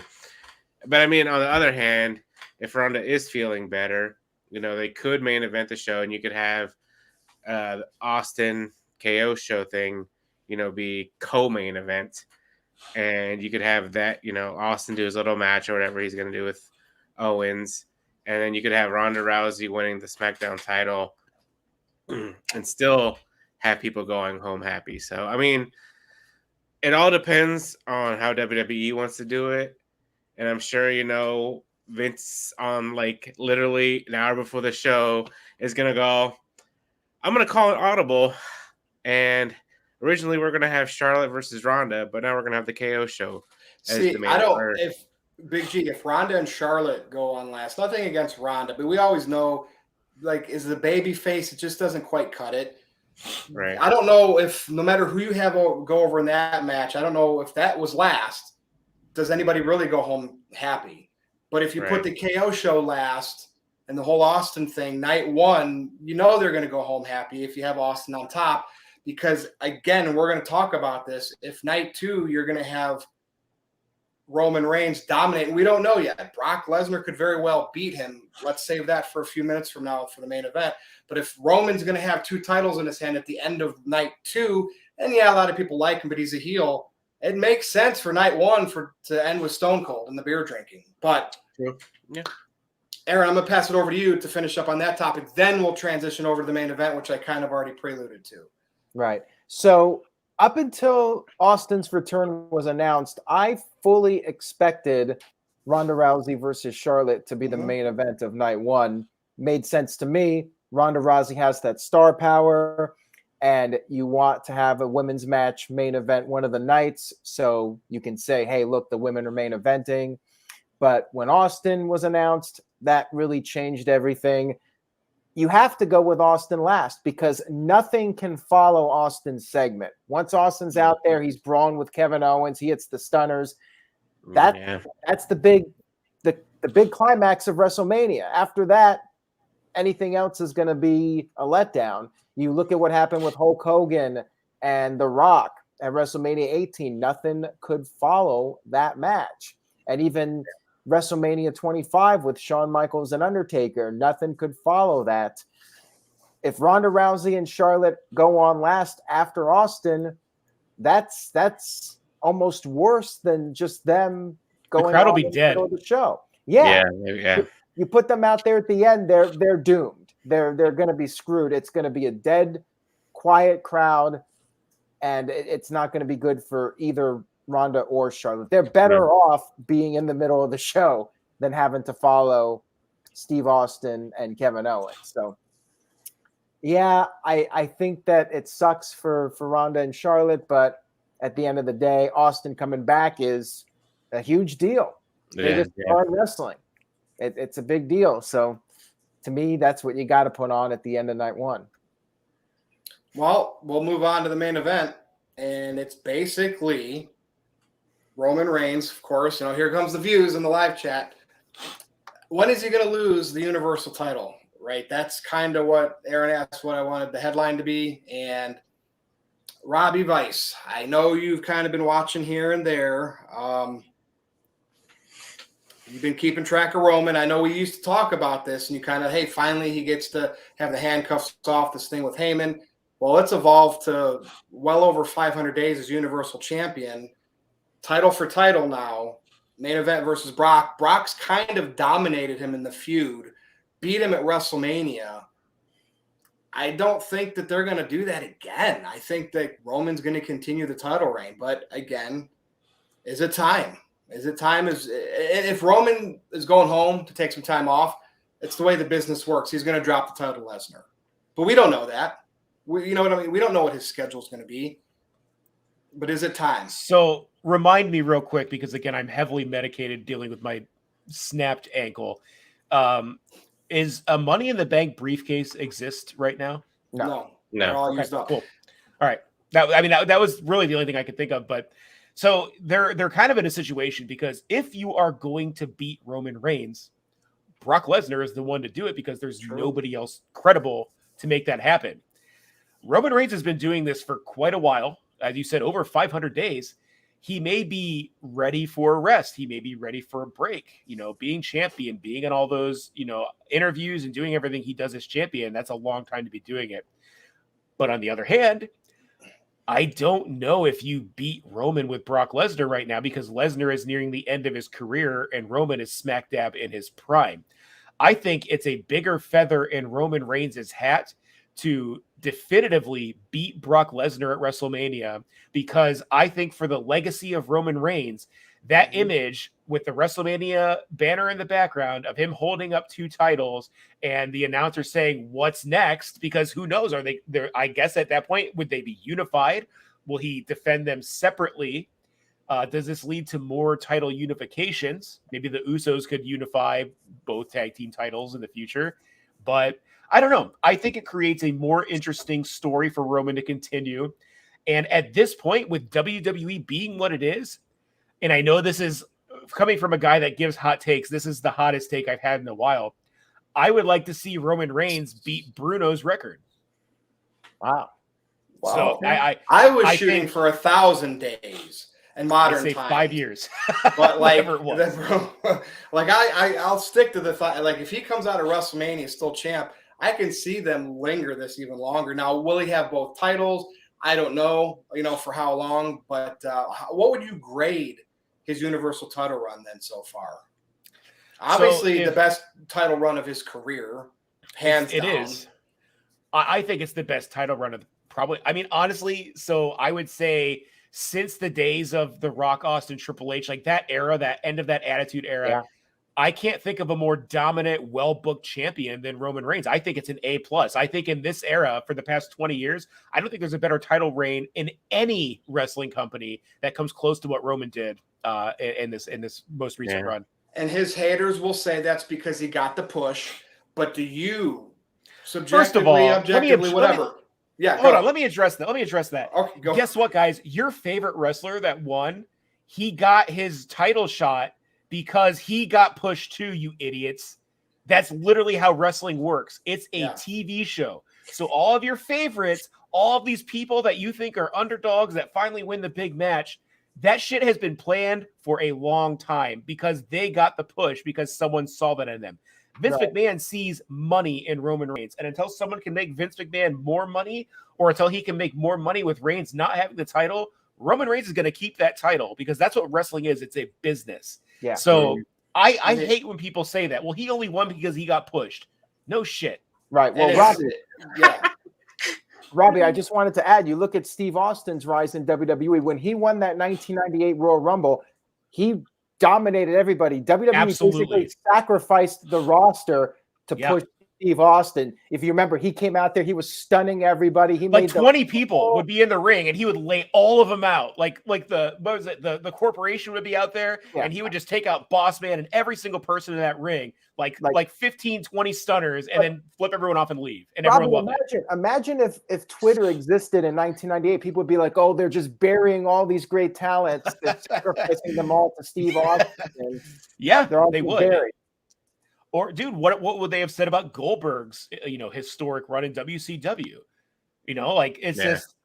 But I mean, on the other hand, if Ronda is feeling better, they could main event the show, and you could have the Austin KO show thing, be co-main event. And you could have that, Austin do his little match or whatever he's going to do with Owens. And then you could have Ronda Rousey winning the SmackDown title and still have people going home happy. So, I mean, it all depends on how WWE wants to do it. And I'm sure, Vince on like literally an hour before the show is going to go, I'm going to call it audible. And originally we're going to have Charlotte versus Ronda, but now we're going to have the KO show. If Ronda and Charlotte go on last, nothing against Ronda, but we always know, like, is the baby face, it just doesn't quite cut it. Right. I don't know if, no matter who you have go over in that match, I don't know if that was last, does anybody really go home happy? But if you put the KO show last and the whole Austin thing, night one, they're going to go home happy if you have Austin on top. Because, again, we're going to talk about this. If night two, you're going to have Roman Reigns dominate, and we don't know yet. Brock Lesnar could very well beat him. Let's save that for a few minutes from now for the main event. But if Roman's going to have two titles in his hand at the end of night two, and a lot of people like him, but he's a heel, it makes sense for night one to end with Stone Cold and the beer drinking. But, Aaron, I'm going to pass it over to you to finish up on that topic. Then we'll transition over to the main event, which I kind of already preluded to. Right. So up until Austin's return was announced, I fully expected Ronda Rousey versus Charlotte to be the main event of night one. Made sense to me. Ronda Rousey has that star power, and you want to have a women's match main event one of the nights, so you can say, hey, look, the women are main eventing. But when Austin was announced, that really changed everything. You have to go with Austin last because nothing can follow Austin's segment. Once Austin's out there, he's brawling with Kevin Owens. He hits the stunners. That's the big climax of WrestleMania. After that, anything else is going to be a letdown. You look at what happened with Hulk Hogan and The Rock at WrestleMania 18. Nothing could follow that match. And even WrestleMania 25 with Shawn Michaels and Undertaker, nothing could follow that. If Ronda Rousey and Charlotte go on last after Austin, that's almost worse than just them going. The crowd will be dead. The show. Yeah. You put them out there at the end, they're doomed. They're going to be screwed. It's going to be a dead, quiet crowd, and it's not going to be good for either Ronda or Charlotte. They're better off being in the middle of the show than having to follow Steve Austin and Kevin Owens. So, yeah, I think that it sucks for Ronda and Charlotte, but at the end of the day, Austin coming back is a huge deal. Biggest star in wrestling. It's a big deal. So, to me, that's what you got to put on at the end of night one. Well, we'll move on to the main event. and it's basically Roman Reigns, of course. Here comes the views in the live chat. When is he going to lose the Universal title? Right? That's kind of what Aaron asked what I wanted the headline to be. And Robbie Vice, I know you've kind of been watching here and there. You've been keeping track of Roman. I know we used to talk about this, and you kind of, hey, finally he gets to have the handcuffs off this thing with Heyman. Well, it's evolved to well over 500 days as Universal Champion. Title for title now. Main event versus Brock. Brock's kind of dominated him in the feud. Beat him at WrestleMania. I don't think that they're going to do that again. I think that Roman's going to continue the title reign. But again, is it time? Is it time? If Roman is going home to take some time off, it's the way the business works. He's going to drop the title to Lesnar. But we don't know that. You know what I mean? We don't know what his schedule is going to be. But is it time? So remind me real quick, because again, I'm heavily medicated dealing with my snapped ankle. Is a Money in the Bank briefcase exist right now? No. They're all used up. Cool. All right. That was really the only thing I could think of. But so they're kind of in a situation, because if you are going to beat Roman Reigns, Brock Lesnar is the one to do it, because there's nobody else credible to make that happen. Roman Reigns has been doing this for quite a while. As you said, over 500 days. He may be ready for a rest. He may be ready for a break. Being champion, being in all those, interviews and doing everything he does as champion, that's a long time to be doing it. But on the other hand, I don't know if you beat Roman with Brock Lesnar right now, because Lesnar is nearing the end of his career and Roman is smack dab in his prime. I think it's a bigger feather in Roman Reigns' hat to definitively beat Brock Lesnar at WrestleMania, because I think for the legacy of Roman Reigns, that image with the WrestleMania banner in the background of him holding up 2 titles and the announcer saying, "What's next?" Because who knows? Are they there? I guess at that point, would they be unified? Will he defend them separately? Does this lead to more title unifications? Maybe the Usos could unify both tag team titles in the future, but I don't know. I think it creates a more interesting story for Roman to continue. And at this point, with WWE being what it is, and I know this is coming from a guy that gives hot takes, this is the hottest take I've had in a while. I would like to see Roman Reigns beat Bruno's record. Wow. So I was shooting for 1,000 days in modern say times. 5 years. But I'll stick to the thought. Like, if he comes out of WrestleMania still champ, I can see them linger this even longer. Now, will he have both titles? I don't know, for how long. But what would you grade his Universal title run then so far? Obviously, the best title run of his career, hands down. It is. I think it's the best title run of probably. I mean, honestly, so I would say since the days of The Rock, Austin, Triple H, like that era, that end of that Attitude Era. Yeah. I can't think of a more dominant, well-booked champion than Roman Reigns. I think it's an A+. I think in this era, for the past 20 years, I don't think there's a better title reign in any wrestling company that comes close to what Roman did in this most recent run. And his haters will say that's because he got the push. But do you, subjectively, objectively, whatever? Hold on. Let me address that. Okay, go. Guess what, guys? Your favorite wrestler that won, he got his title shot because he got pushed too, you idiots. That's literally how wrestling works. It's a TV show. So all of your favorites, all of these people that you think are underdogs that finally win the big match, that shit has been planned for a long time because they got the push because someone saw that in them. Vince McMahon sees money in Roman Reigns. And until someone can make Vince McMahon more money, or until he can make more money with Reigns not having the title, Roman Reigns is going to keep that title because that's what wrestling is. It's a business. Yeah. So I hate when people say that. Well, he only won because he got pushed. No shit. Right. Well, Robbie, I just wanted to add, you look at Steve Austin's rise in WWE. When he won that 1998 Royal Rumble, he dominated everybody. WWE basically sacrificed the roster to push Steve Austin. If you remember, he came out there, he was stunning everybody. He like made 20 people would be in the ring, and he would lay all of them out. Like the what was it? The corporation would be out there, and he would just take out Boss Man and every single person in that ring, like 15, 20 stunners, and then flip everyone off and leave. And everyone loved it. Imagine if Twitter existed in 1998, people would be like, "Oh, they're just burying all these great talents, they're sacrificing them all to Steve Austin." Yeah, they're all they would. Buried. Or, dude, what would they have said about Goldberg's, historic run in WCW? Like it's just,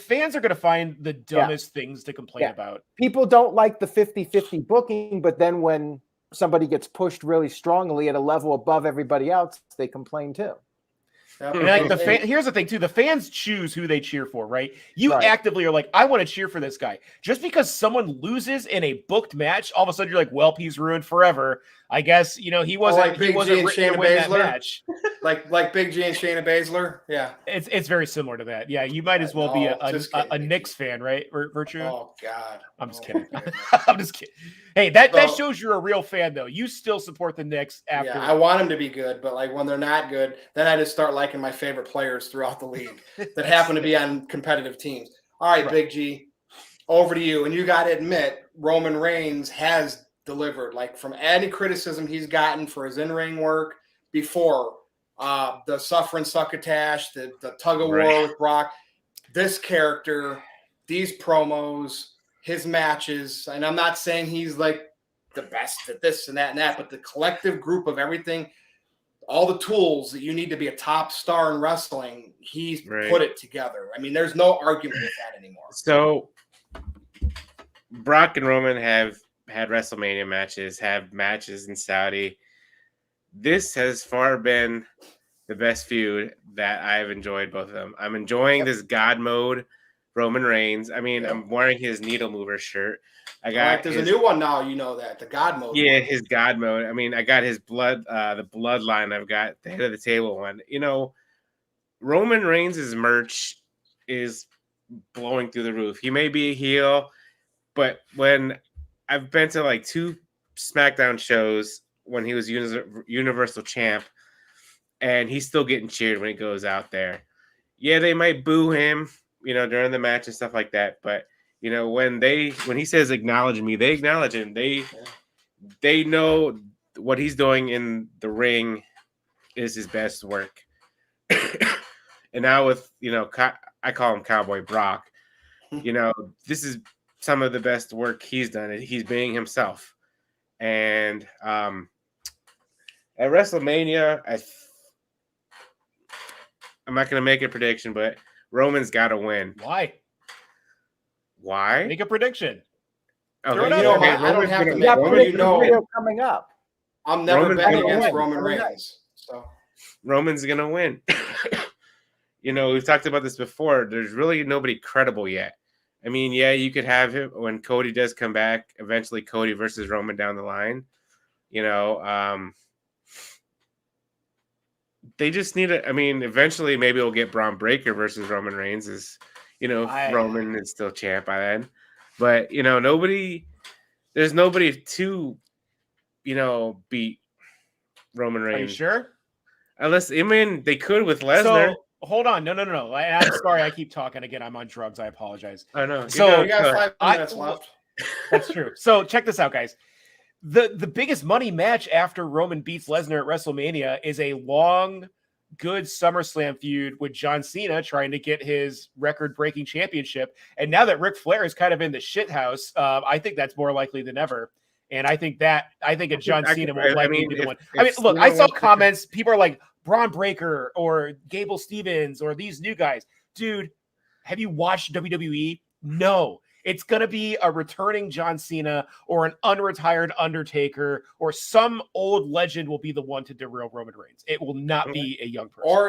fans are going to find the dumbest things to complain about. People don't like the 50-50 booking, but then when somebody gets pushed really strongly at a level above everybody else, they complain too. And like here's the thing too: the fans choose who they cheer for, right? You actively are like, I want to cheer for this guy. Just because someone loses in a booked match, all of a sudden you're like, well, he's ruined forever. I guess he wasn't. Like Big G and Shayna Baszler. like Big G and Shayna Baszler. Yeah, it's very similar to that. Yeah, you might as well be a Knicks fan, right? Virtue. Oh God, I'm just kidding. I'm just kidding. Hey, that shows you're a real fan, though. You still support the Knicks after. Yeah, I want them to be good, but like when they're not good, then I just start liking my favorite players throughout the league that happen to be on competitive teams. All right, Big G, over to you. And you got to admit, Roman Reigns has delivered. Like from any criticism he's gotten for his in-ring work before, the suffering succotash, the tug of war with Brock, this character, these promos, his matches, and I'm not saying he's like the best at this and that, but the collective group of everything, all the tools that you need to be a top star in wrestling, he's put it together. I mean, there's no argument with that anymore. So Brock and Roman have had WrestleMania matches, have matches in Saudi. This has far been the best feud that I've enjoyed, both of them. I'm enjoying this God mode Roman Reigns. I mean, I'm wearing his needle mover shirt. There's a new one now, the God mode. Yeah, his God mode. I mean, I got his the bloodline. I've got the head of the table one. Roman Reigns' merch is blowing through the roof. He may be a heel, but when I've been to like 2 SmackDown shows when he was Universal Champ, and he's still getting cheered when he goes out there. Yeah, they might boo him, during the match and stuff like that. But, when he says acknowledge me, they acknowledge him. They know what he's doing in the ring is his best work. And now with, I call him Cowboy Brock, this is some of the best work he's done. He's being himself. And at WrestleMania, I'm not going to make a prediction, but Roman's got to win. Why? Make a prediction. Okay. I don't have to make one. Coming up. I'm never betting against Roman Reigns. So Roman's going to win. We've talked about this before. There's really nobody credible yet. I mean, yeah, you could have him when Cody does come back, eventually Cody versus Roman down the line. They just need eventually maybe we'll get Braun Breaker versus Roman Reigns Roman is still champ by then. But, there's nobody to, beat Roman Reigns. Are you sure? Unless, they could with Lesnar. So, hold on. No. I'm sorry. I keep talking again. I'm on drugs. I apologize. I know. So you got 5 minutes left. That's true. So check this out, guys. The biggest money match after Roman beats Lesnar at WrestleMania is a long, good SummerSlam feud with John Cena trying to get his record-breaking championship. And now that Ric Flair is kind of in the shit house, I think that's more likely than ever. And I think a John Cena will likely be the one. Look, I saw comments. People are like, Braun Breaker or Gable Steveson or these new guys. Dude, have you watched WWE? No. It's going to be a returning John Cena or an unretired Undertaker or some old legend will be the one to derail Roman Reigns. It will not be a young person. Or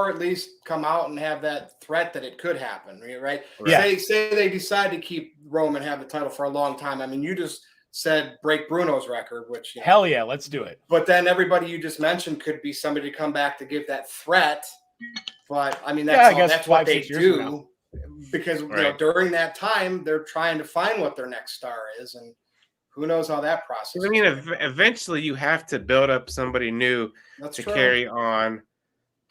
at least come out and have that threat that it could happen, right? Yeah. Say they decide to keep Roman have the title for a long time. I mean, you just said break Bruno's record, which hell yeah, let's do it. But then everybody you just mentioned could be somebody to come back to give that threat. But I mean, that's what they do. Because during that time they're trying to find what their next star is, and who knows how that process? I mean, eventually you have to build up somebody new That's to true. carry on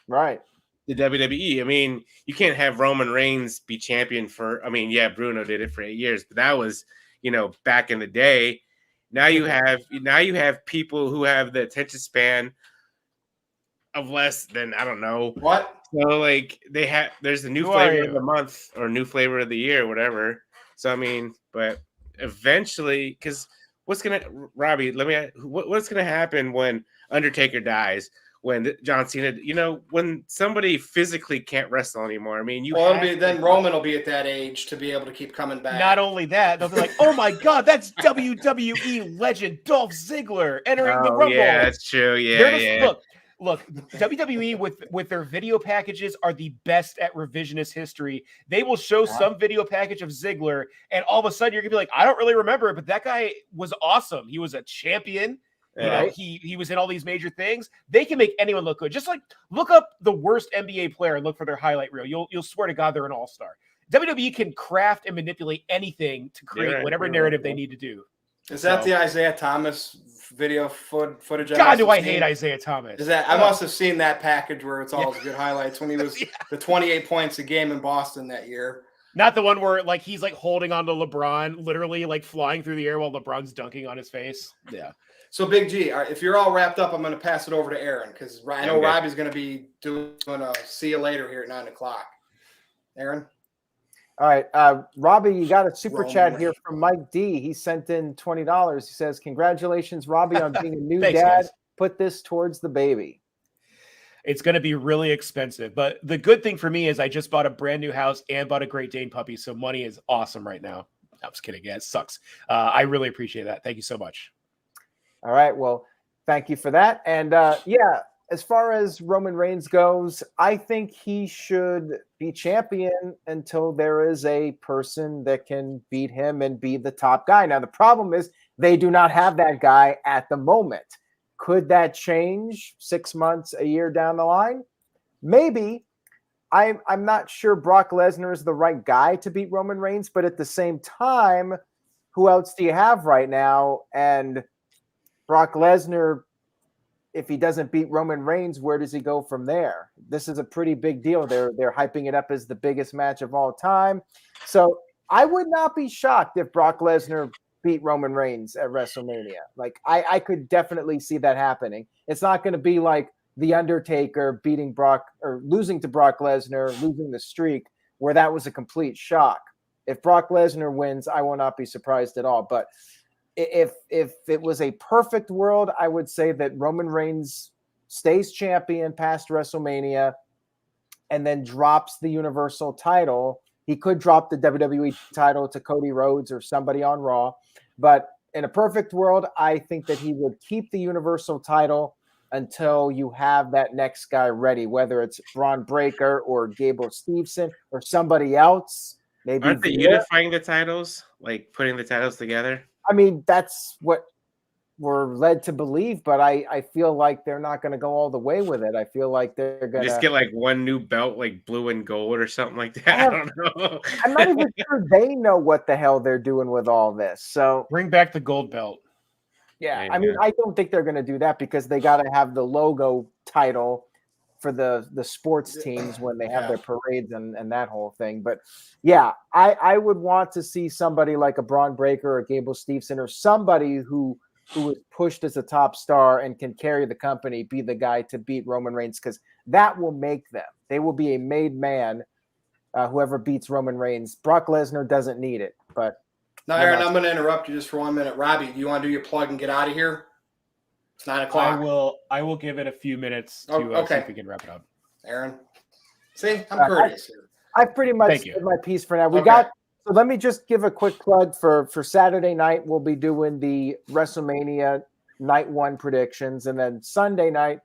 Right. the WWE. I mean, you can't have Roman Reigns be champion for. I mean, yeah, Bruno did it for 8 years, but that was back in the day. Now you have people who have the attention span of less than, I don't know what. So like there's a new flavor of the month or new flavor of the year, whatever. So I mean, but eventually, because what's gonna happen when Undertaker dies? When John Cena, when somebody physically can't wrestle anymore. I mean, then Roman will be at that age to be able to keep coming back. Not only that, they'll be like, "Oh my God, that's WWE legend Dolph Ziggler entering the Rumble." Yeah, that's true. Yeah. Look, WWE with their video packages are the best at revisionist history. They will show some video package of Ziggler, and all of a sudden you're gonna be like, "I don't really remember it, but that guy was awesome. He was a champion." He was in all these major things. They can make anyone look good. Just like look up the worst NBA player and look for their highlight reel. You'll swear to God they're an all-star. WWE can craft and manipulate anything to create whatever narrative they need to do. Is that the Isaiah Thomas video footage? God, do I hate Isaiah Thomas? Is that I must have seen that package where it's all his good highlights when he was the 28 points a game in Boston that year. Not the one where he's holding on to LeBron, literally flying through the air while LeBron's dunking on his face. Yeah. So, Big G, if you're all wrapped up, I'm going to pass it over to Aaron because I know Robbie's going to be doing a see you later here at 9:00. Aaron? All right. Robbie, you got a super chat here from Mike D. He sent in $20. He says, "Congratulations, Robbie, on being a new Thanks, dad. guys. Put this towards the baby." It's going to be really expensive. But the good thing for me is I just bought a brand new house and bought a Great Dane puppy. So money is awesome right now. I'm just kidding. Yeah, it sucks. I really appreciate that. Thank you so much. All right. Well, thank you for that. And as far as Roman Reigns goes, I think he should be champion until there is a person that can beat him and be the top guy. Now, the problem is they do not have that guy at the moment. Could that change 6 months, a year down the line? Maybe. I'm not sure Brock Lesnar is the right guy to beat Roman Reigns, but at the same time, who else do you have right now? And Brock Lesnar, if he doesn't beat Roman Reigns, where does he go from there? This is a pretty big deal. They're hyping it up as the biggest match of all time. So I would not be shocked if Brock Lesnar beat Roman Reigns at WrestleMania. I could definitely see that happening. It's not going to be like The Undertaker beating Brock or losing to Brock Lesnar, losing the streak, where that was a complete shock. If Brock Lesnar wins, I will not be surprised at all. But if it was a perfect world, I would say that Roman Reigns stays champion past WrestleMania and then drops the Universal title. He could drop the WWE title to Cody Rhodes or somebody on Raw. But in a perfect world, I think that he would keep the Universal title until you have that next guy ready, whether it's Braun Breaker or Gable Steveson or somebody else. Maybe aren't they unifying the titles, putting the titles together? I mean, that's what we're led to believe, but I feel like they're not going to go all the way with it. I feel like they're going to just get one new belt, blue and gold or something like that. I don't know. I'm not even sure they know what the hell they're doing with all this. So bring back the gold belt. Yeah, I mean, I don't think they're going to do that because they got to have the logo title for the sports teams when they have their parades and that whole thing. But yeah, I would want to see somebody like a Braun Breaker or Gable Steveson or somebody who is pushed as a top star and can carry the company, be the guy to beat Roman Reigns, because that will make them. They will be a made man, whoever beats Roman Reigns. Brock Lesnar doesn't need it. But now, Aaron, I'm going to interrupt you just for 1 minute. Robbie, do you want to do your plug and get out of here? It's 9:00. I will give it a few minutes to see if we can wrap it up. Aaron, see, I'm courteous here. I pretty much said my piece for now. So let me just give a quick plug for Saturday night. We'll be doing the WrestleMania Night 1 predictions, and then Sunday night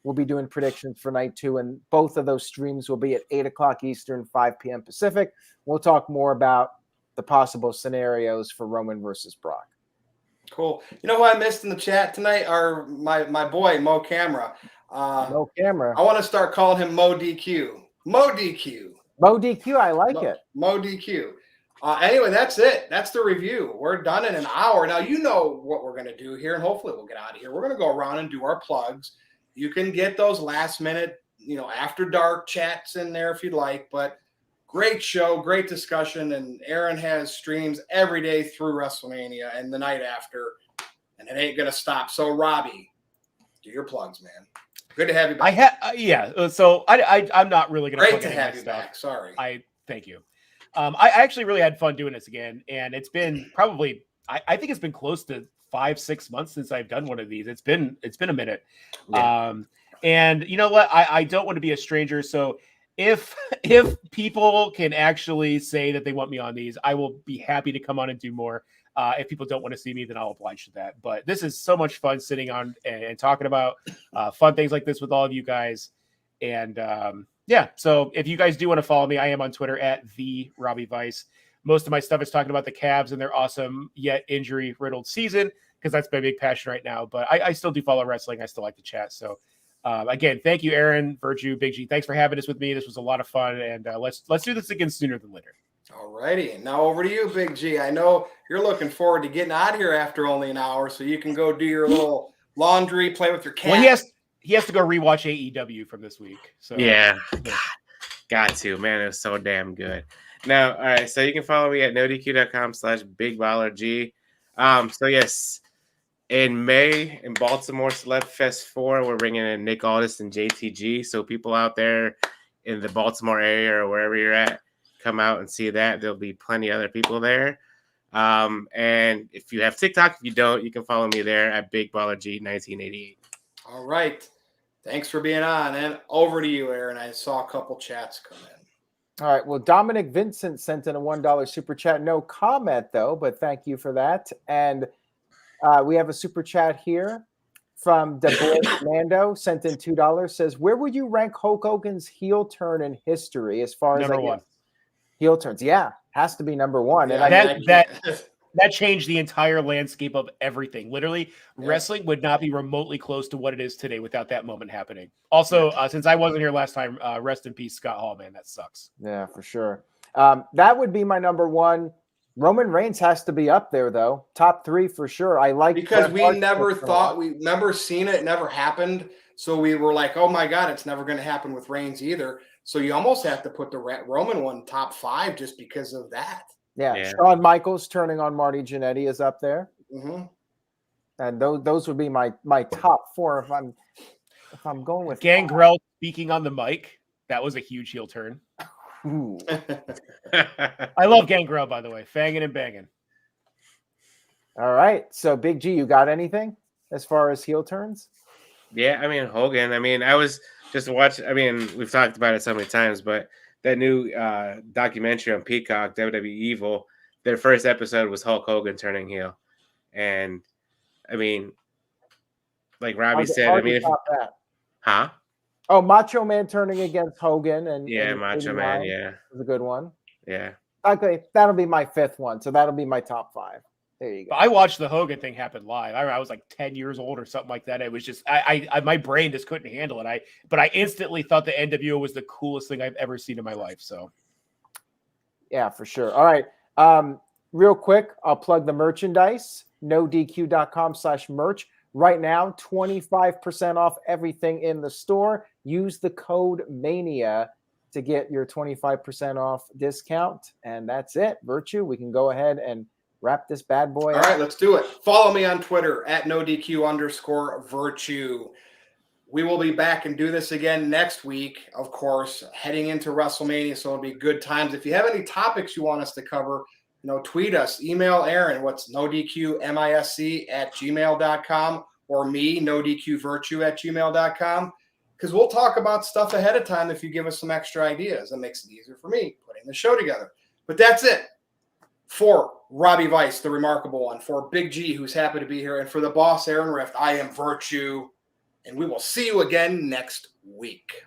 we'll be doing predictions for Night 2, and both of those streams will be at 8:00 Eastern, 5 p.m. Pacific. We'll talk more about the possible scenarios for Roman versus Brock. Cool. You know who I missed in the chat tonight? My boy, Mo Camera. Mo Camera. I want to start calling him Mo DQ. Mo DQ. Mo DQ, I like it. Mo DQ. Anyway, that's it. That's the review. We're done in an hour. Now, you know what we're going to do here, and hopefully we'll get out of here. We're going to go around and do our plugs. You can get those last minute, after dark chats in there if you'd like, but great show, great discussion, and Aaron has streams every day through WrestleMania and the night after, and it ain't going to stop. So, Robbie, do your plugs, man. Good to have you back. So I'm not really going to. Great to have you back. Sorry. Thank you. I actually really had fun doing this again, and it's been probably I think it's been close to 5-6 months since I've done one of these. It's been a minute. Yeah. And you know what? I don't want to be a stranger, so if people can actually say that they want me on these, I will be happy to come on and do more. If people don't want to see me, then I'll oblige to that. But this is so much fun sitting on and talking about fun things like this with all of you guys. And yeah, so if you guys do want to follow me, I am on Twitter at @TheRobbieVice. Most of my stuff is talking about the Cavs and their awesome yet injury-riddled season, because that's my big passion right now. But I still do follow wrestling. I still like to chat. So again, thank you, Aaron, Virtue, Big G. Thanks for having us with me. This was a lot of fun, and let's do this again sooner than later. All righty. And now over to you, Big G. I know you're looking forward to getting out of here after only an hour, so you can go do your little laundry, play with your cat. Well, he has to go rewatch AEW from this week. So yeah. Got to, man. It was so damn good. Now, all right, so you can follow me at nodq.com/BigBallerG. So yes, in May in Baltimore Celeb Fest 4, we're bringing in Nick Aldis and JTG. So people out there in the Baltimore area or wherever you're at, come out and see that. There'll be plenty of other people there. And if you have TikTok, if you don't, you can follow me there at BigBallerG1988. All right. Thanks for being on. And over to you, Aaron. I saw a couple chats come in. All right. Well, Dominic Vincent sent in a $1 super chat. No comment, though, but thank you for that. And we have a super chat here from DeBoy Mando, sent in $2, says, where would you rank Hulk Hogan's heel turn in history as far as number one? Heel turns? Yeah, has to be number one. Yeah, And that changed the entire landscape of everything. Literally, wrestling would not be remotely close to what it is today without that moment happening. Also, since I wasn't here last time, rest in peace, Scott Hall, man. That sucks. Yeah, for sure. That would be my number one. Roman Reigns has to be up there, though. Top 3 for sure. I like because we never thought we never seen it. Never happened. So we were like, oh my God, it's never going to happen with Reigns either. So you almost have to put the Roman one top 5 just because of that. Yeah. Shawn Michaels turning on Marty Jannetty is up there. Mm-hmm. And those would be my top 4 if I'm going with Gangrel speaking on the mic. That was a huge heel turn. Ooh. I love Gangrel, by the way. Fanging and banging. All right. So, Big G, you got anything as far as heel turns? Yeah, I mean, Hogan. I mean, I was just watching. I mean, we've talked about it so many times, but that new documentary on Peacock, WWE Evil, their first episode was Hulk Hogan turning heel. And, I mean, like Robbie said, I mean, huh? Oh, Macho Man turning against Hogan. And Macho Man, yeah. Was a good one. Yeah. Okay, that'll be my 5th one. So that'll be my top 5. There you go. I watched the Hogan thing happen live. I was like 10 years old or something like that. It was just my brain just couldn't handle it. But I instantly thought the NWO was the coolest thing I've ever seen in my life. So yeah, for sure. All right. Real quick, I'll plug the merchandise, nodq.com/merch. Right now, 25% off everything in the store. Use the code MANIA to get your 25% off discount. And that's it. Virtue, we can go ahead and wrap this bad boy up. All right, let's do it. Follow me on Twitter at NoDQ_Virtue. We will be back and do this again next week, of course, heading into WrestleMania. So it'll be good times. If you have any topics you want us to cover, tweet us, email Aaron, what's nodqmisc@gmail.com, or me, nodqvirtue@gmail.com, because we'll talk about stuff ahead of time if you give us some extra ideas. That makes it easier for me putting the show together. But that's it. For Robbie Vice, the remarkable one, for Big G, who's happy to be here, and for the boss, Aaron Rift, I am Virtue, and we will see you again next week.